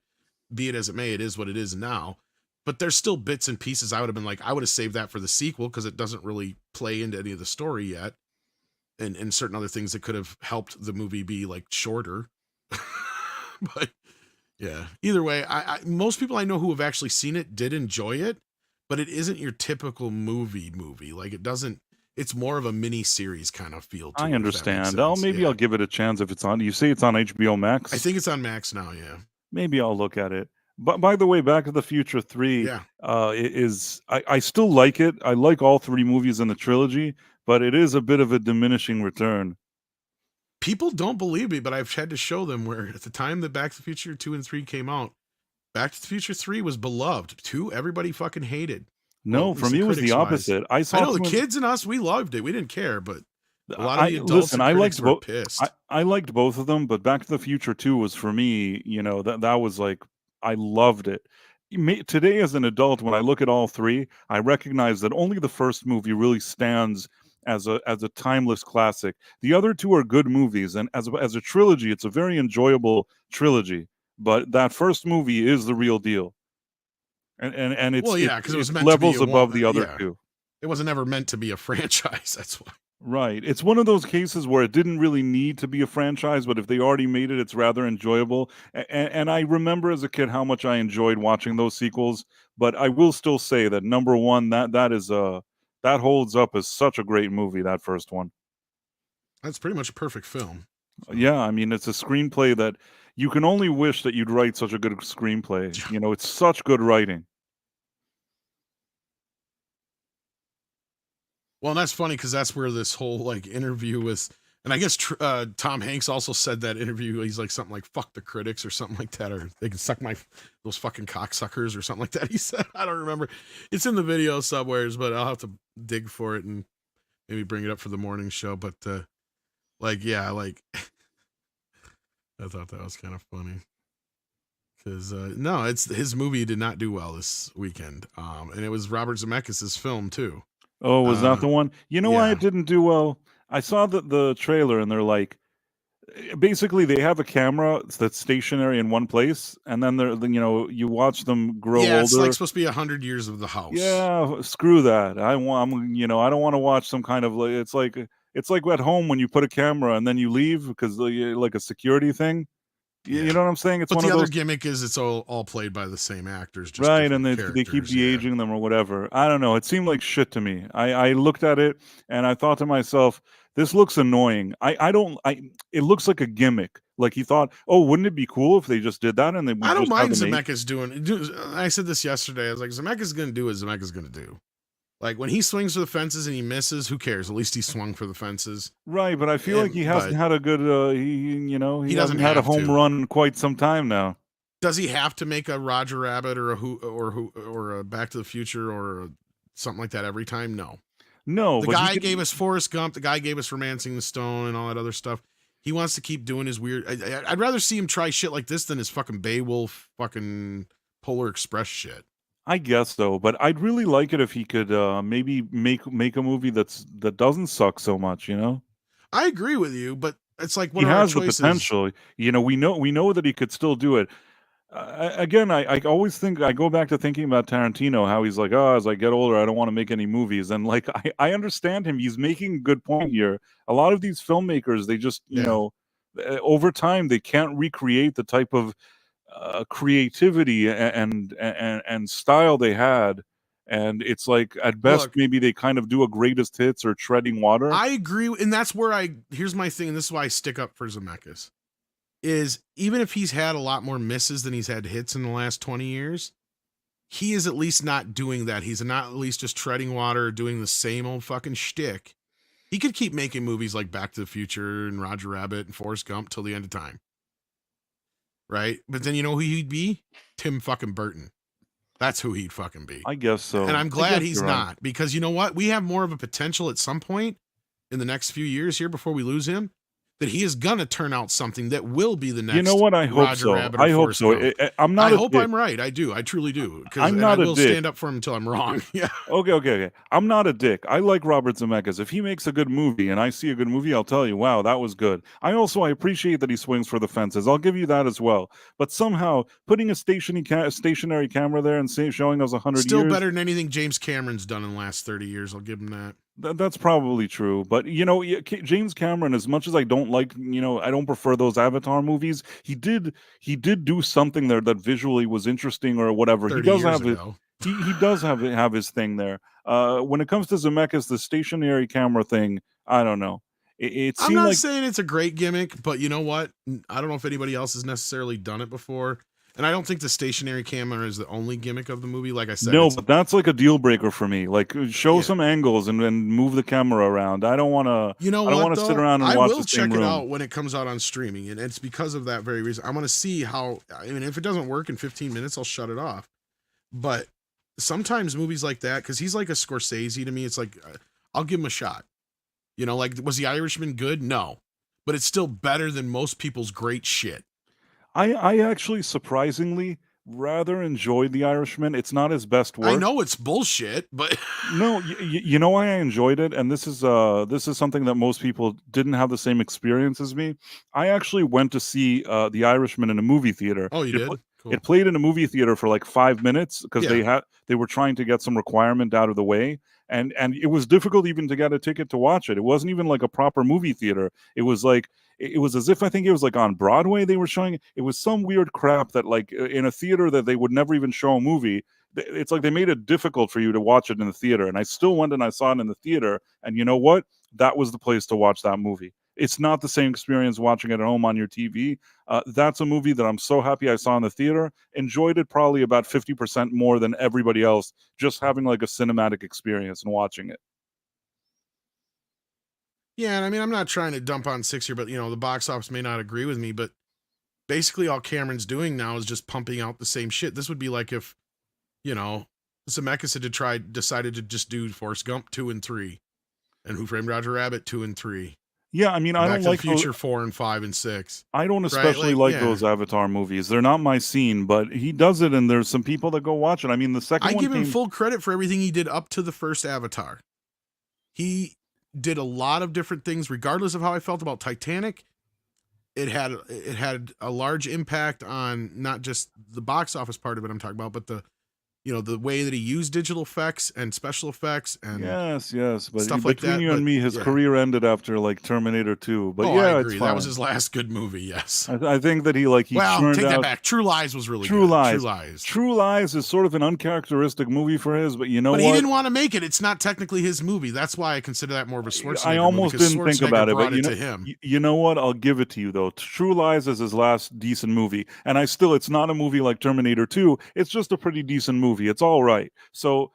be it as it may, it is what it is now. But there's still bits and pieces I would have been like, I would have saved that for the sequel because it doesn't really play into any of the story yet. And certain other things that could have helped the movie be like shorter. But yeah, either way, I most people I know who have actually seen it did enjoy it, but it isn't your typical movie. Like, it's more of a mini series kind of feel to it, I if that understand. makes Oh, sense. maybe Yeah. I'll give it a chance if it's on. You say it's on HBO Max? I think it's on Max now, yeah. Maybe I'll look at it. But by the way, Back to the Future 3 Yeah. I still like it. I like all three movies in the trilogy, but it is a bit of a diminishing return. People don't believe me, but I've had to show them where at the time that Back to the Future 2 and 3 came out, Back to the Future 3 was beloved. 2, everybody fucking hated. No, for me it was the opposite. I know the kids and us, we loved it. We didn't care, but a lot of the adults listen, and I critics liked were both. pissed. I liked both of them, but Back to the Future 2 was for me, that was like I loved it. Today as an adult, when I look at all three, I recognize that only the first movie really stands as a timeless classic. The other two are good movies, and as a trilogy, it's a very enjoyable trilogy. But that first movie is the real deal, and it's because it was meant levels to be above the other two. It wasn't ever meant to be a franchise. That's why. Right. It's one of those cases where it didn't really need to be a franchise, but if they already made it, it's rather enjoyable. And I remember as a kid how much I enjoyed watching those sequels. But I will still say that number one, that holds up as such a great movie. That first one. That's pretty much a perfect film. So. Yeah, I mean, it's a screenplay that you can only wish that you'd write such a good screenplay. It's such good writing. Well, and that's funny because that's where this whole interview was, and I guess Tom Hanks also said that interview. He's like something like "fuck the critics" or something like that, or they can suck those fucking cocksuckers or something like that. He said, I don't remember. It's in the video somewheres, but I'll have to dig for it and maybe bring it up for the morning show. But I thought that was kind of funny because no, it's his movie did not do well this weekend, and it was Robert Zemeckis' film too. Oh, was that the one? You know why it didn't do well? I saw the trailer, and they're like, basically they have a camera that's stationary in one place, and then you watch them grow older. Yeah, it's like supposed to be 100 years of the house. Yeah, screw that. I don't want to watch some kind of it's like at home when you put a camera and then you leave because like a security thing. You know what I'm saying? It's but one the of other those gimmick is it's all played by the same actors, just right, and they keep de-aging them or whatever. I don't know. It seemed like shit to me. I looked at it and I thought to myself, this looks annoying. It looks like a gimmick. Like he thought, oh, wouldn't it be cool if they just did that? And then I don't mind Zemeckis doing. I said this yesterday. I was like, Zemeckis going to do what Zemeckis going to do. Like when he swings for the fences and he misses, who cares? At least he swung for the fences. Right, but I feel like he hasn't had a good. He hasn't had a home run in quite some time now. Does he have to make a Roger Rabbit or a Back to the Future or something like that every time? No. No. The guy gave us Forrest Gump. The guy gave us Romancing the Stone and all that other stuff. He wants to keep doing his weird. I'd rather see him try shit like this than his fucking Beowulf, fucking Polar Express shit. I guess so, but I'd really like it if he could maybe make a movie that doesn't suck so much, I agree with you, but it's like he has the potential. We know that he could still do it. Again, I always think I go back to thinking about Tarantino, how he's like, as I get older, I don't want to make any movies, and like I understand him. He's making a good point here. A lot of these filmmakers, they just over time they can't recreate the type of creativity and style they had, and it's like at best maybe they kind of do a greatest hits or treading water. I agree, and that's where here's my thing, and this is why I stick up for Zemeckis, is even if he's had a lot more misses than he's had hits in the last 20 years, he is at least not doing that. He's not at least just treading water or doing the same old fucking shtick. He could keep making movies like Back to the Future and Roger Rabbit and Forrest Gump till the end of time. Right? But then you know who he'd be? Tim fucking Burton. That's who he'd fucking be. I guess so. And I'm glad he's not, because you know what? We have more of a potential at some point in the next few years here before we lose him, that he is gonna turn out something that will be the next. You know what? I hope Roger so. Rabbit I hope so. I'm not. I hope I'm right. I do. I truly do. I'm not I a will dick. stand up for him until I'm wrong. Yeah. Okay. I'm not a dick. I like Robert Zemeckis. If he makes a good movie and I see a good movie, I'll tell you, wow, that was good. I appreciate that he swings for the fences. I'll give you that as well. But somehow putting a stationary camera there and showing us 100 years, still better than anything James Cameron's done in the last 30 years. I'll give him that. That's probably true, but James Cameron, as much as I don't like, I don't prefer those Avatar movies. He did do something there that visually was interesting or whatever. He does have it. He does have his thing there. When it comes to Zemeckis, the stationary camera thing, I don't know. It I'm not saying it's a great gimmick, but you know what? I don't know if anybody else has necessarily done it before. And I don't think the stationary camera is the only gimmick of the movie. Like I said, No, it's, but that's like a deal breaker for me. Like, show Yeah. some angles and then move the camera around. I don't want to. you know I don't what want to though? sit around and I watch will the same check it room. out when it comes out on streaming, and it's because of that very reason. I want to see how. I mean, if it doesn't work in 15 minutes, I'll shut it off. But sometimes movies like that, because he's like a Scorsese to me, it's like I'll give him a shot. You know, like was The Irishman good? No, but it's still better than most people's great shit. I actually surprisingly rather enjoyed The Irishman. It's not his best work. I know it's bullshit, but No, you know why I enjoyed it, and this is something that most people didn't have the same experience as me. I actually went to see The Irishman in a movie theater. oh, you did? Cool. It played in a movie theater for like 5 minutes because Yeah. they were trying to get some requirement out of the way, and it was difficult even to get a ticket to watch it. It wasn't even like a proper movie theater. It was like it was as if I think it was like on Broadway they were showing it. It was some weird crap that like in a theater that they would never even show a movie. It's like they made it difficult for you to watch it in the theater, and I still went and I saw it in the theater, and you know what? That was the place to watch that movie. It's not the same experience watching it at home on your TV. That's a movie that I'm so happy I saw in the theater. Enjoyed it probably about 50% more than everybody else, just having like a cinematic experience and watching it. Yeah, and I mean, I'm not trying to dump on Six here, but you know, the box office may not agree with me, but basically all Cameron's doing now is just pumping out the same shit. This would be like if, you know, Zemeckis had decided to just do Forrest Gump 2 and 3, and Who Framed Roger Rabbit 2 and 3, Yeah, I mean, I Back don't to like the Future 4 and 5 and 6. I don't especially like yeah. those Avatar movies. They're not my scene, but he does it, and there's some people that go watch it. I mean, the second I one give him came. full credit for everything he did up to the first Avatar. He did a lot of different things, regardless of how I felt about Titanic. It had a large impact on not just the box office part of it I'm talking about, but the, you know, the way that he used digital effects and special effects and Yes, but stuff like between that, you and but me, his yeah. career ended after like Terminator 2. But Oh, yeah, I it's agree. fine. That was his last good movie. Yes. I think that he Well, churned take that out back. True Lies was really True good. Lies. True Lies. True Lies is sort of an uncharacteristic movie for his, but you know But what? he didn't want to make it. It's not technically his movie. That's why I consider that more of a Schwarzenegger I almost movie, because didn't think Schwarzenegger about it, brought but you know, to him. you know what? I'll give it to you though. True Lies is his last decent movie, and it's not a movie like Terminator 2. It's just a pretty decent movie. It's all right. So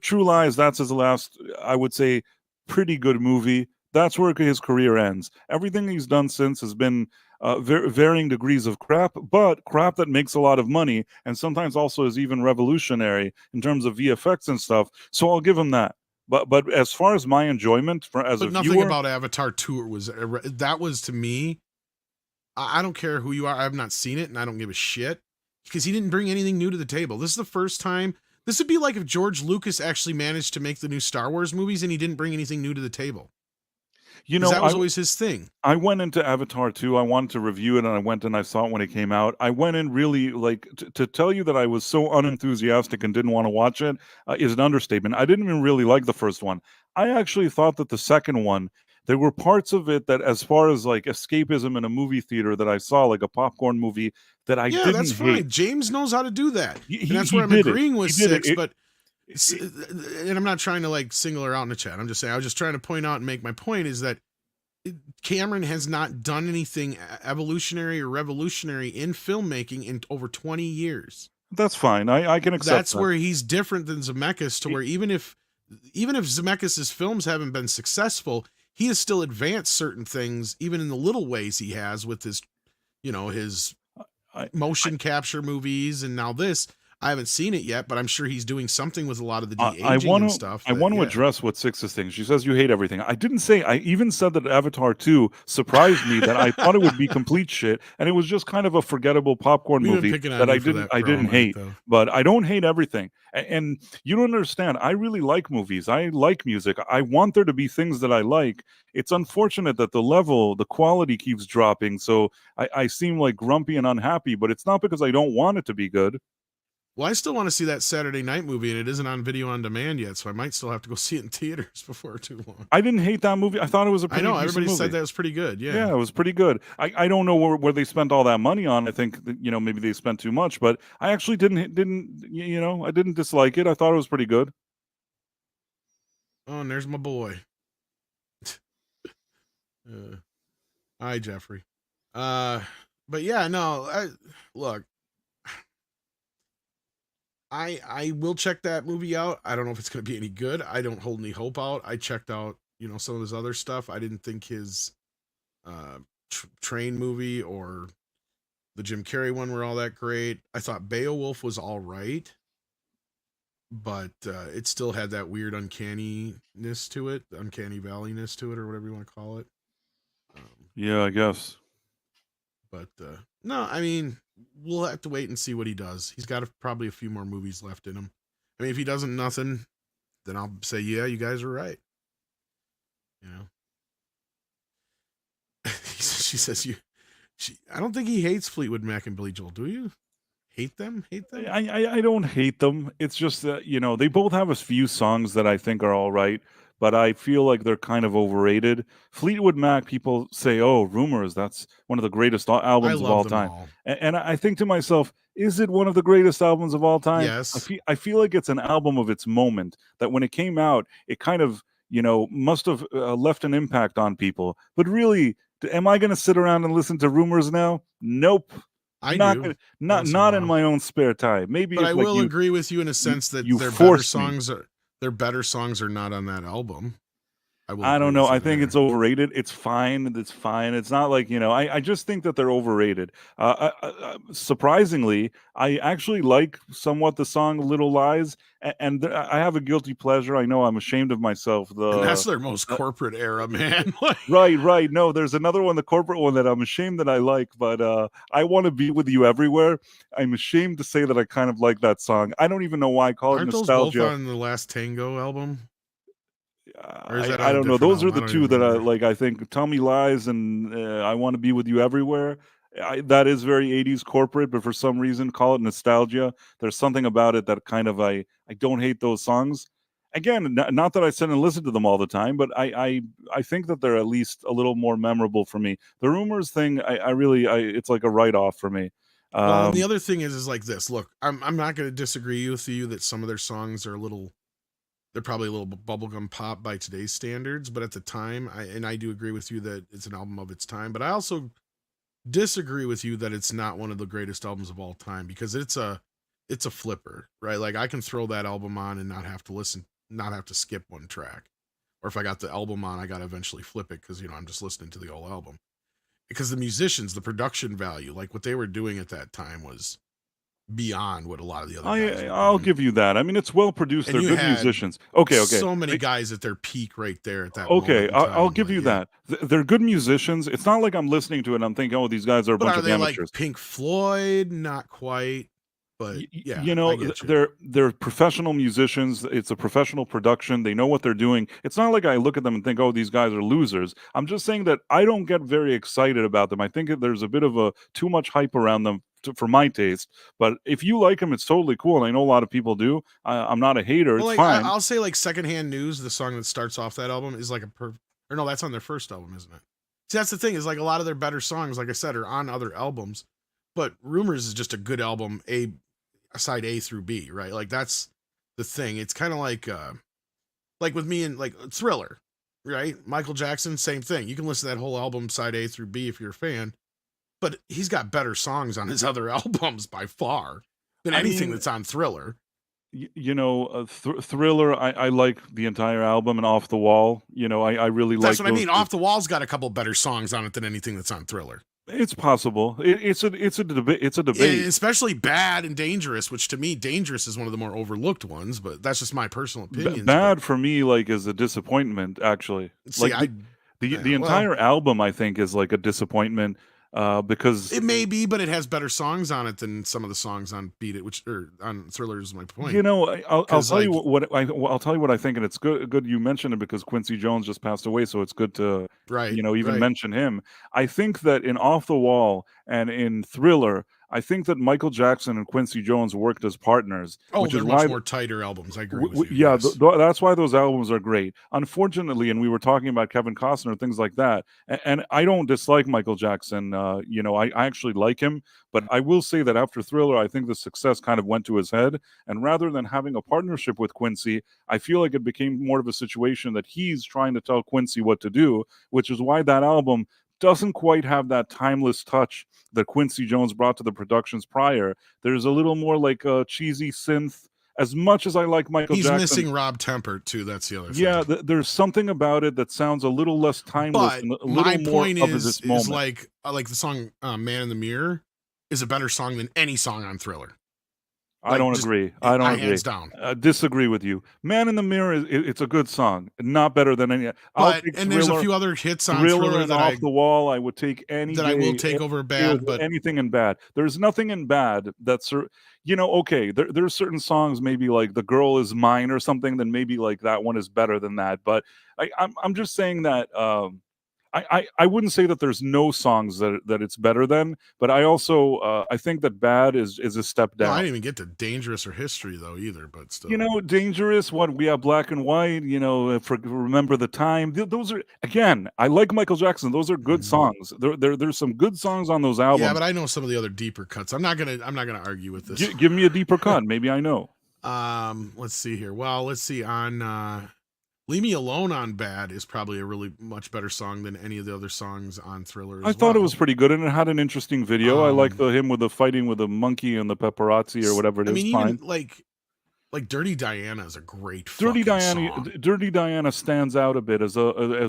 True Lies, that's his last, I would say, pretty good movie. That's where his career ends. Everything he's done since has been varying degrees of crap, but crap that makes a lot of money, and sometimes also is even revolutionary in terms of VFX and stuff. So I'll give him that. But as far as my enjoyment as a Nothing viewer, about Avatar 2 that was to me. I don't care who you are. I have not seen it, and I don't give a shit because he didn't bring anything new to the table. This is the first time. This would be like if George Lucas actually managed to make the new Star Wars movies and he didn't bring anything new to the table. you know, That was always his thing. I went into Avatar 2. I wanted to review it, and I went and I saw it when it came out. I went in really like to tell you that I was so unenthusiastic and didn't want to watch it is an understatement. I didn't even really like the first one. I actually thought that the second one, there were parts of it that, as far as like escapism in a movie theater, that I saw like a popcorn movie that I Yeah, didn't that's hate. fine. James knows how to do that. He- And that's he where I'm did it. agreeing with He did it. Six, It- but and I'm not trying to like single her out in the chat. I'm just saying, I was just trying to point out and make my point is that Cameron has not done anything evolutionary or revolutionary in filmmaking in over 20 years. That's fine. I can accept That's that. where he's different than Zemeckis, to where even if Zemeckis's films haven't been successful, he has still advanced certain things, even in the little ways he has with his, you know, his motion capture movies, and now this. I haven't seen it yet, but I'm sure he's doing something with a lot of the de-aging and stuff. I want to address what Six's thing. She says you hate everything. I didn't say. I even said that Avatar 2 surprised me that I thought it would be complete shit, and it was just kind of a forgettable popcorn We've been movie picking on that you I for didn't that for all night, hate. though. But I don't hate everything. And you don't understand. I really like movies. I like music. I want there to be things that I like. It's unfortunate that the quality keeps dropping. So I seem like grumpy and unhappy, but it's not because I don't want it to be good. Well, I still want to see that Saturday night movie, and it isn't on video on demand yet, so I might still have to go see it in theaters before too long. I didn't hate that movie. I thought it was a pretty decent everybody movie. said that was pretty good. Yeah. Yeah, it was pretty good. I don't know where they spent all that money on. I think that, maybe they spent too much, but I actually I didn't dislike it. I thought it was pretty good. Oh, and there's my boy. Hi, Jeffrey. But yeah, no, look, I will check that movie out. I don't know if it's going to be any good. I don't hold any hope out. I checked out, some of his other stuff. I didn't think his train movie or the Jim Carrey one were all that great. I thought Beowulf was all right, but it still had that weird uncanniness to it, uncanny valleyness to it, or whatever you want to call it. Yeah, I guess. But no, I mean, we'll have to wait and see what he does. He's got probably a few more movies left in him. I mean, if he doesn't nothing, then I'll say, yeah, you guys are right. She says I don't think he hates Fleetwood Mac and Billy Joel. Do you hate them? I don't hate them. It's just that, they both have a few songs that I think are all right, but I feel like they're kind of overrated. Fleetwood Mac, people say, oh, Rumors, that's one of the greatest albums of all time. And I think to myself, is it one of the greatest albums of all time? Yes. I feel like it's an album of its moment, that when it came out, it kind of, must have left an impact on people. But really, am I going to sit around and listen to Rumors now? Nope. I not do. not in my own spare time. Maybe, but if, I like, will agree with you in a sense that their better songs are not on that album. I don't know. I think it's overrated. It's fine. It's fine. It's not like, I just think that they're overrated. Surprisingly, I actually like somewhat the song Little Lies, and I have a guilty pleasure. I know I'm ashamed of myself. And that's their most corporate era, man. Right. No, there's another one, the corporate one, that I'm ashamed that I like, but I Want to Be With You Everywhere. I'm ashamed to say that I kind of like that song. I don't even know why I call it nostalgia. Aren't those both on the Last Tango album? I don't know. Those are the two that I like. I think Tell Me Lies and I Want to Be With You Everywhere. That is very 80s corporate, but for some reason, call it nostalgia. There's something about it that kind of I don't hate those songs. Again, not that I sit and listen to them all the time, but I think that they're at least a little more memorable for me. The Rumors thing, I really it's like a write-off for me. Well, and the other thing is like this. Look, I'm not going to disagree with you that some of their songs are they're probably a little bubblegum pop by today's standards, but at the time, I do agree with you that it's an album of its time, but I also disagree with you that it's not one of the greatest albums of all time, because it's a flipper, right? Like, I can throw that album on and not have to skip one track. Or if I got the album on, I got to eventually flip it because, I'm just listening to the whole album. Because the musicians, the production value, like what they were doing at that time was beyond what a lot of the other guys I'll give you that. I mean, it's well produced. They're good musicians. Okay. So many guys at their peak right there at that okay, moment. Okay, I'll give you that. They're good musicians. It's not like I'm listening to it and I'm thinking, oh, these guys are a bunch of amateurs. Like Pink Floyd? Not quite. But yeah, they're professional musicians. It's a professional production. They know what they're doing. It's not like I look at them and think, oh, these guys are losers. I'm just saying that I don't get very excited about them. I think there's a bit of too much hype around them for my taste. But if you like them, it's totally cool. And I know a lot of people do. I'm not a hater. It's fine. I'll say like Secondhand News, the song that starts off that album, is like or no, that's on their first album, isn't it? See, that's the thing, is like a lot of their better songs, like I said, are on other albums. But Rumors is just a good album, side A through B, right? Like, that's the thing. It's kind of like with me and like Thriller, right? Michael Jackson, same thing. You can listen to that whole album side A through B if you're a fan, but he's got better songs on his other albums by far than anything that's on Thriller. Thriller, I like the entire album, and Off the Wall, I really like. That's what I mean. Off the Wall's got a couple better songs on it than anything that's on Thriller. It's possible. It's a debate. It's a debate, especially Bad and Dangerous, which to me, Dangerous is one of the more overlooked ones. But that's just my personal opinion. Bad for me, like, is a disappointment. Actually, see, like the entire album, I think, is like a disappointment. Because it may be, but it has better songs on it than some of the songs on Beat It, or on Thriller, is my point. I'll tell you I'll tell you what I think, and it's good you mentioned it, because Quincy Jones just passed away, so it's good to mention him. I think that in Off the Wall and in Thriller, I think that Michael Jackson and Quincy Jones worked as partners. Oh, which they're much more tighter albums. I agree with you. Yeah, that's why those albums are great. Unfortunately, and we were talking about Kevin Costner, things like that, and I don't dislike Michael Jackson. I actually like him, but I will say that after Thriller, I think the success kind of went to his head. And rather than having a partnership with Quincy, I feel like it became more of a situation that he's trying to tell Quincy what to do, which is why that album doesn't quite have that timeless touch that Quincy Jones brought to the productions prior. There's a little more like a cheesy synth. As much as I like Michael He's Jackson, missing Rob Temper too. That's the other thing. yeah, there's something about it that sounds a little less timeless But and a my little more point of is this moment. like the song "Man in the Mirror" is a better song than any song on Thriller. I don't agree. I don't agree. Hands down. Disagree with you. "Man in the Mirror" it's a good song, not better than any. I'll But take and there's a Thriller, few other hits on Thriller Thriller and that Off the Wall. I would take any I will day, take over over Bad, but anything in Bad. There's nothing in Bad that's okay. There's certain songs maybe like "The Girl Is Mine" or something. Then maybe like that one is better than that. But I'm just saying that. I wouldn't say that there's no songs that it's better than, but I also I think that Bad is a step no, down. I didn't even get to Dangerous or History though either. But still, Dangerous. What we have Black and White. Remember the Time. Those are, again. I like Michael Jackson. Those are good songs. There's some good songs on those albums. yeah, but I know some of the other deeper cuts. I'm not gonna argue with this. Give me a deeper cut. Maybe I know. Let's see here. Well, let's see on. Leave Me Alone on Bad is probably a really much better song than any of the other songs on Thriller. I thought it was pretty good, and it had an interesting video. I like him with the fighting with the monkey and the paparazzi or whatever it is. Even like Dirty Diana is a great Dirty Diana. song. Dirty Diana stands out a bit as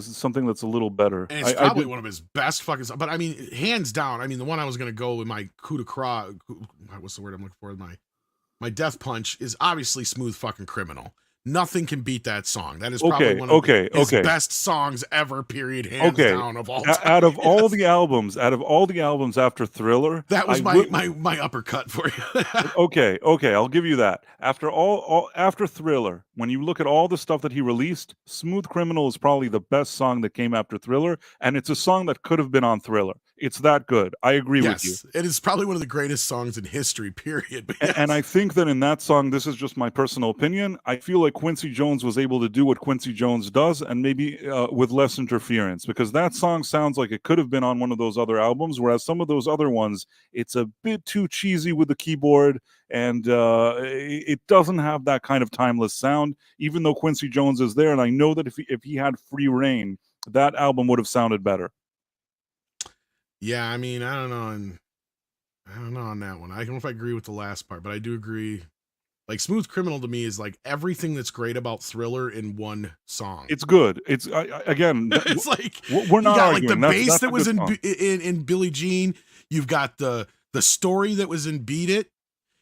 something that's a little better. And it's probably one of his best fucking songs. But I mean, hands down, I mean, the one I was gonna go with my coup de grace, what's the word I'm looking for? My death punch is obviously Smooth Fucking Criminal. Nothing can beat that song. That is probably one of his best songs ever. Period. Hands down of all time. Out of all the albums after Thriller, that was my uppercut for you. okay, I'll give you that. After Thriller, when you look at all the stuff that he released, Smooth Criminal is probably the best song that came after Thriller, and it's a song that could have been on Thriller. It's that good. I agree with you. It is probably one of the greatest songs in history, period. But yes. And I think that in that song, this is just my personal opinion, I feel like Quincy Jones was able to do what Quincy Jones does, and maybe with less interference, because that song sounds like it could have been on one of those other albums, whereas some of those other ones, it's a bit too cheesy with the keyboard, and it doesn't have that kind of timeless sound, even though Quincy Jones is there, and I know that if he had free reign, that album would have sounded better. Yeah, I mean, I don't know on that one. I don't know if I agree with the last part, but I do agree. Like Smooth Criminal to me is like everything that's great about Thriller in one song. It's good. It's again. It's like we're not you got arguing. like the bass that's that was in Billie Jean. You've got the story that was in Beat It.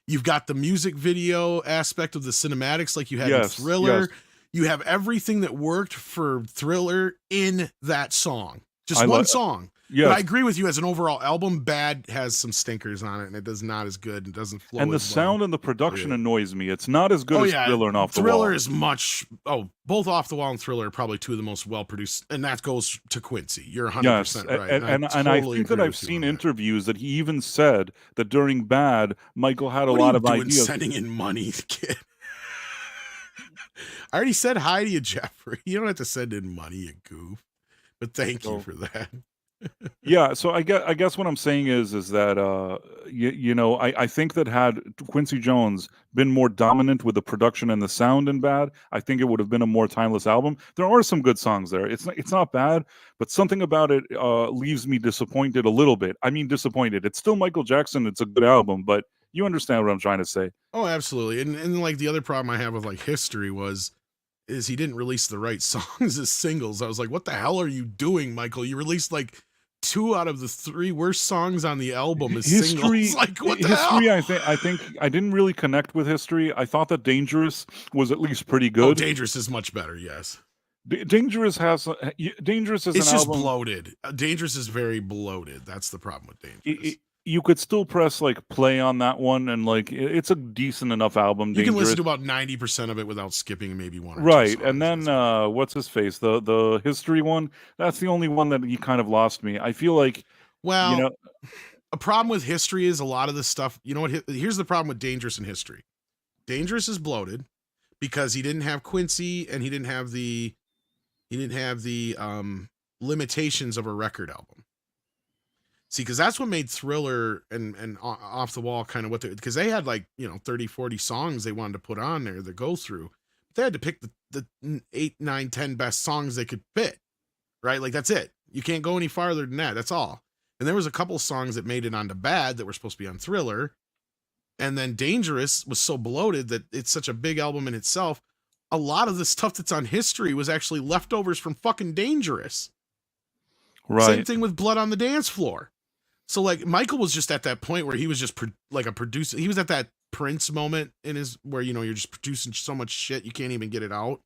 You've got the music video aspect of the cinematics, like you had in Thriller. Yes. You have everything that worked for Thriller in that song. Just one song. Yes. But I agree with you. As an overall album, Bad has some stinkers on it, and it does not as good. It doesn't flow. And the as sound well. and the production annoys me. It's not as good as Thriller and Off the Wall. Thriller is much. Both Off the Wall and Thriller are probably two of the most well produced, and that goes to Quincy. You're 100% right. And I think that I've seen interviews that he even said that during Bad, Michael had a lot of ideas. Sending in money, kid. I already said hi to you, Jeffrey. You don't have to send in money, you goof. But thank you for that. Yeah, so I guess what I'm saying is that I think that had Quincy Jones been more dominant with the production and the sound in Bad, I think it would have been a more timeless album. There are some good songs there. It's not bad, but something about it leaves me disappointed a little bit. I mean, disappointed. It's still Michael Jackson. It's a good album, but you understand what I'm trying to say. Oh, absolutely. And like the other problem I have with like History is he didn't release the right songs as singles. I was like, what the hell are you doing, Michael? You released like 2 out of the 3 worst songs on the album as singles. Like, what the hell? I think I didn't really connect with History. I thought that Dangerous was at least pretty good. Oh, Dangerous is much better, yes. Dangerous is it's just album. Bloated. Dangerous is very bloated. That's the problem with Dangerous. You could still press like play on that one, and like it's a decent enough album. You can listen to about 90% of it without skipping maybe one or right. 2 songs. And then what's his face? The History one. That's the only one that he kind of lost me. I feel like a problem with History is a lot of the stuff. You know what? Here's the problem with Dangerous and History. Dangerous is bloated because he didn't have Quincy and he didn't have the limitations of a record album. See, because that's what made Thriller and Off the Wall kind of because they had like, 30, 40 songs they wanted to put on there that go through. They had to pick the 8, 9, 10 best songs they could fit, right? Like that's it. You can't go any farther than that. That's all. And there was a couple songs that made it onto Bad that were supposed to be on Thriller. And then Dangerous was so bloated that it's such a big album in itself. A lot of the stuff that's on History was actually leftovers from fucking Dangerous. Right. Same thing with Blood on the Dance Floor. So like Michael was just at that point where he was just like a producer. He was at that Prince moment in his where, you know, you're just producing so much shit you can't even get it out.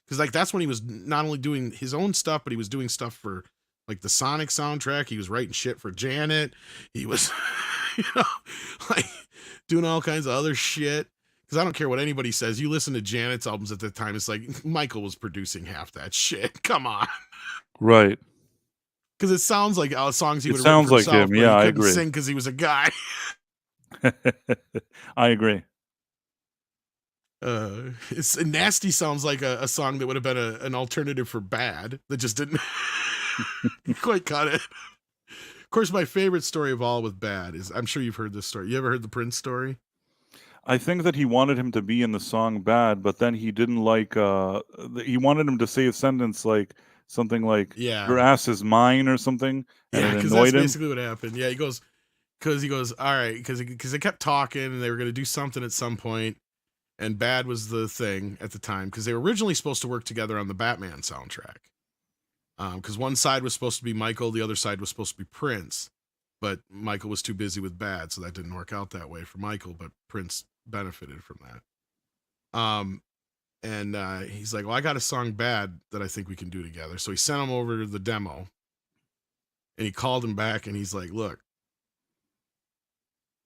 Because like that's when he was not only doing his own stuff, but he was doing stuff for like the Sonic soundtrack. He was writing shit for Janet. He was, you know, like doing all kinds of other shit. Because I don't care what anybody says. You listen to Janet's albums at the time. It's like Michael was producing half that shit. Come on. Right. Because it sounds like songs he would have sounds written like for himself, him. but Yeah, he I couldn't agree. sing because he was a guy. I agree. Nasty sounds like a song that would have been an alternative for Bad that just didn't quite cut it. Of course, my favorite story of all with Bad is, I'm sure you've heard this story. You ever heard the Prince story? I think that he wanted him to be in the song Bad, but then he didn't like, he wanted him to say a sentence like, something like, Yeah. your ass is mine or something, and Yeah, it because annoyed that's him. basically what happened. Yeah, he goes, all right, because they kept talking and they were going to do something at some point, and Bad was the thing at the time, because they were originally supposed to work together on the Batman soundtrack. Because one side was supposed to be Michael, the other side was supposed to be Prince, but Michael was too busy with Bad, so that didn't work out that way for Michael, but Prince benefited from that. And he's like, well, I got a song Bad that I think we can do together. So he sent him over the demo, and he called him back, and he's like, look,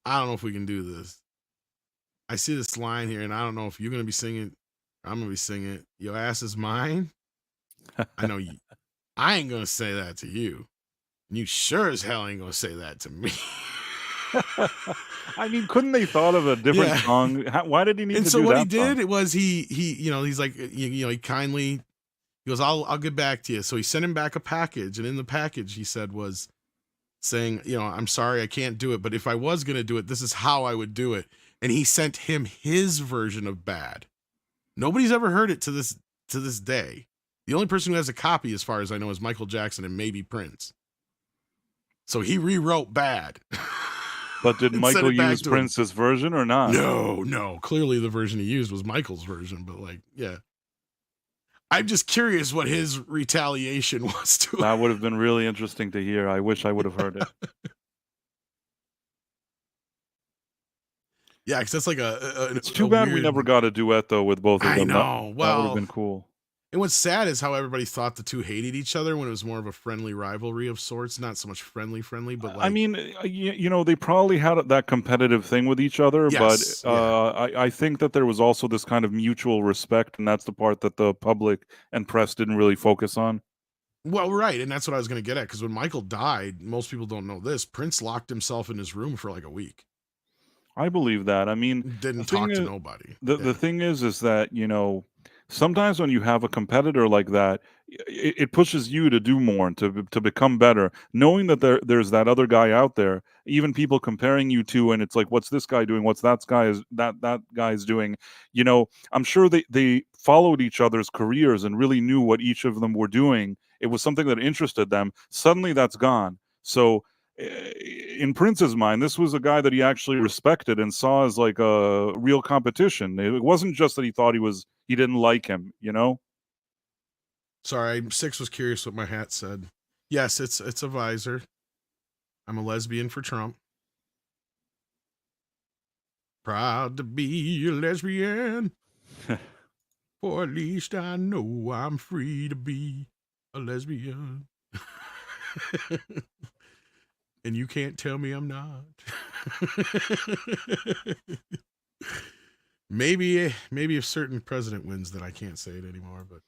I don't know if we can do this. I see this line here, and I don't know if you're going to be singing, or I'm going to be singing it. Your ass is mine. I know you. I ain't going to say that to you. And you sure as hell ain't going to say that to me. I mean, couldn't they thought of a different Yeah. song? Why did he need And to so do what that he did, song? it was he you know, he's like, you know, he kindly, he goes, I'll get back to you. So he sent him back a package, and in the package he said was saying, you know, I'm sorry I can't do it, but if I was going to do it, this is how I would do it. And he sent him his version of Bad. Nobody's ever heard it to this day. The only person who has a copy, as far as I know, is Michael Jackson and maybe Prince. So he rewrote Bad. But did and sent Michael it back use to him. Prince's version or not? No. Clearly the version he used was Michael's version, but like, yeah. I'm just curious what his retaliation was to That would have been really interesting to hear. I wish I would have heard it. Yeah, because that's like It's too bad we never got a duet though with both of I them. know. That would Well, have been cool. and what's sad is how everybody thought the two hated each other when it was more of a friendly rivalry of sorts. Not so much friendly, but like, I mean, you know, they probably had that competitive thing with each other, Yes, but I think that there was also this kind of mutual respect, and that's the part that the public and press didn't really focus on. well, right, and that's what I was going to get at. Because when Michael died, most people don't know this. Prince locked himself in his room for like a week. I believe that. I mean, Didn't the talk thing to is- nobody. The thing is that, you know, sometimes when you have a competitor like that, it pushes you to do more and to become better, knowing that there's that other guy out there, even people comparing you to, and it's like, what's this guy doing? What's that guy's doing? You know, I'm sure they followed each other's careers and really knew what each of them were doing. It was something that interested them. Suddenly that's gone. So in Prince's mind, this was a guy that he actually respected and saw as like a real competition. It wasn't just that he thought he didn't like him, you know? Sorry, Six was curious what my hat said. Yes, it's a visor. I'm a lesbian for Trump. Proud to be a lesbian. For at least I know I'm free to be a lesbian. And you can't tell me I'm not. Maybe if certain president wins, then I can't say it anymore, but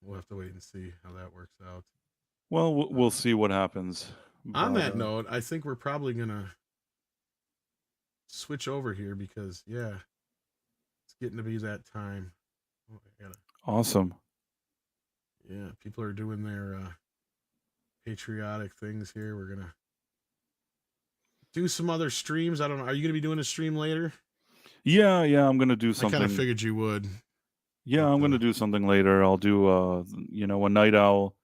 we'll have to wait and see how that works out. Well, we'll see what happens. On But, that note, I think we're probably gonna switch over here because it's getting to be that time. Oh, awesome. Yeah, people are doing their patriotic things here. We're gonna do some other streams. I don't know. Are you gonna be doing a stream later? Yeah, I'm gonna do I something. kind of figured you would. Yeah, I'm gonna do something later. I'll do you know, a night owl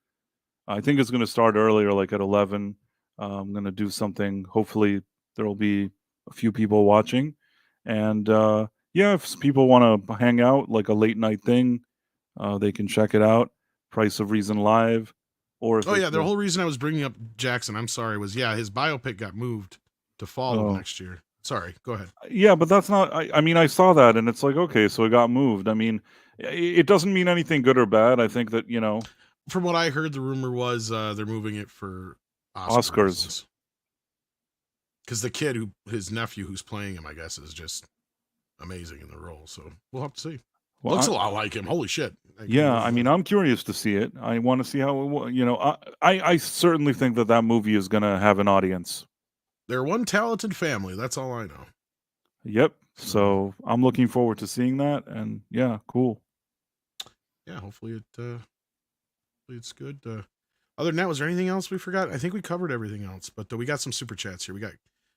I think it's going to start earlier, like at 11. I'm going to do something. Hopefully, there will be a few people watching. And yeah, if people want to hang out, like a late night thing, they can check it out. Price of Reason Live. Or if Oh, they yeah. The feel- whole reason I was bringing up Jackson, I'm sorry, was, yeah, his biopic got moved to fall of Oh. next year. Sorry, go ahead. Yeah, but that's not. I mean, I saw that, and it's like, okay, so it got moved. I mean, it doesn't mean anything good or bad. I think that From what I heard, the rumor was they're moving it for Oscars. Because the kid his nephew who's playing him, I guess, is just amazing in the role. So we'll have to see. Well, Looks a lot like him. Holy shit. Yeah, I mean, I'm curious to see it. I want to see how I certainly think that movie is going to have an audience. They're one talented family. That's all I know. Yep. So I'm looking forward to seeing that, and yeah, cool. Yeah, hopefully it's good. Other than that, was there anything else we forgot? I think we covered everything else, but we got some super chats here. We got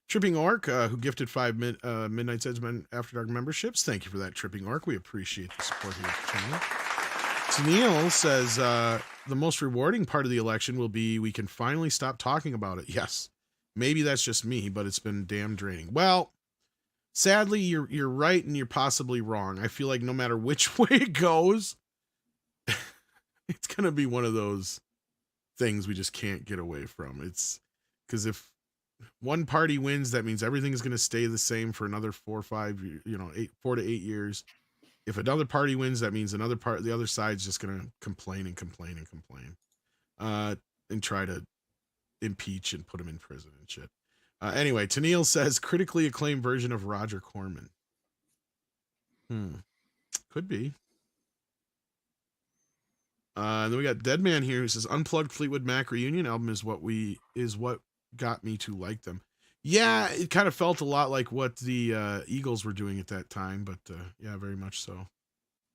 Tripping Orc, who gifted 5 Midnight's Edge After Dark memberships. Thank you for that, Tripping Orc. We appreciate the support here at the channel. Neil says, the most rewarding part of the election will be we can finally stop talking about it. Yes. Maybe that's just me, but it's been damn draining. Well, sadly, you're right and you're possibly wrong. I feel like no matter which way it goes, it's going to be one of those things we just can't get away from. It's because if one party wins, that means everything is going to stay the same for another 4 or 5, 4 to 8 years. If another party wins, that means the other side's just going to complain and complain and complain, and try to impeach and put him in prison and shit. Anyway, Tennille says critically acclaimed version of Roger Corman. Could be. And then we got Deadman here who says Unplugged Fleetwood Mac reunion album is what got me to like them. Yeah, it kind of felt a lot like what the Eagles were doing at that time, but yeah, very much so.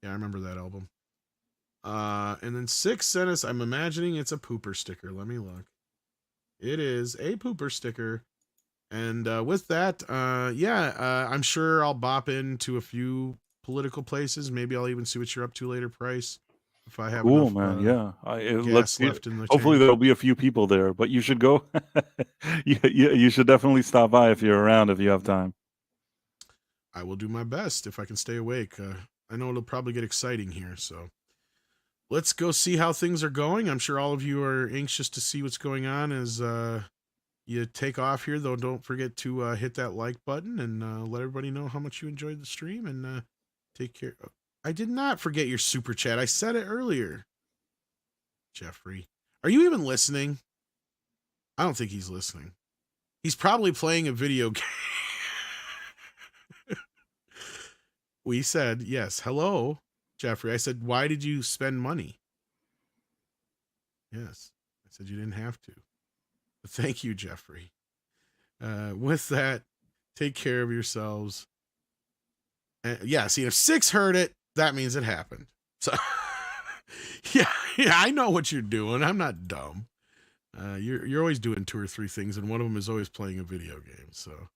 Yeah, I remember that album. And then Six sent us, I'm imagining it's a pooper sticker. Let me look. It is a pooper sticker. And with that, I'm sure I'll bop into a few political places. Maybe I'll even see what you're up to later, Price. If I have Cool, enough, man. Yeah. gas left in the Hopefully tank. there'll be a few people there, but you should go. You should definitely stop by if you're around, if you have time. I will do my best if I can stay awake. I know it'll probably get exciting here, so let's go see how things are going. I'm sure all of you are anxious to see what's going on as you take off here, though. Don't forget to hit that like button and let everybody know how much you enjoyed the stream, and take care. I did not forget your super chat. I said it earlier. Jeffrey, are you even listening? I don't think he's listening. He's probably playing a video game. We said, yes, hello, Jeffrey. I said, why did you spend money? Yes, I said you didn't have to. But thank you, Jeffrey. With that, take care of yourselves. Yeah, see, if Six heard it, that means it happened. So, yeah, I know what you're doing. I'm not dumb. You're always doing 2 or 3 things, and one of them is always playing a video game. So,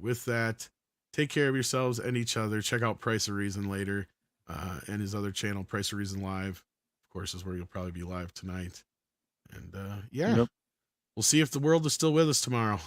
with that, take care of yourselves and each other. Check out Price of Reason later, and his other channel, Price of Reason Live. Of course, is where you'll probably be live tonight. And yeah, We'll see if the world is still with us tomorrow.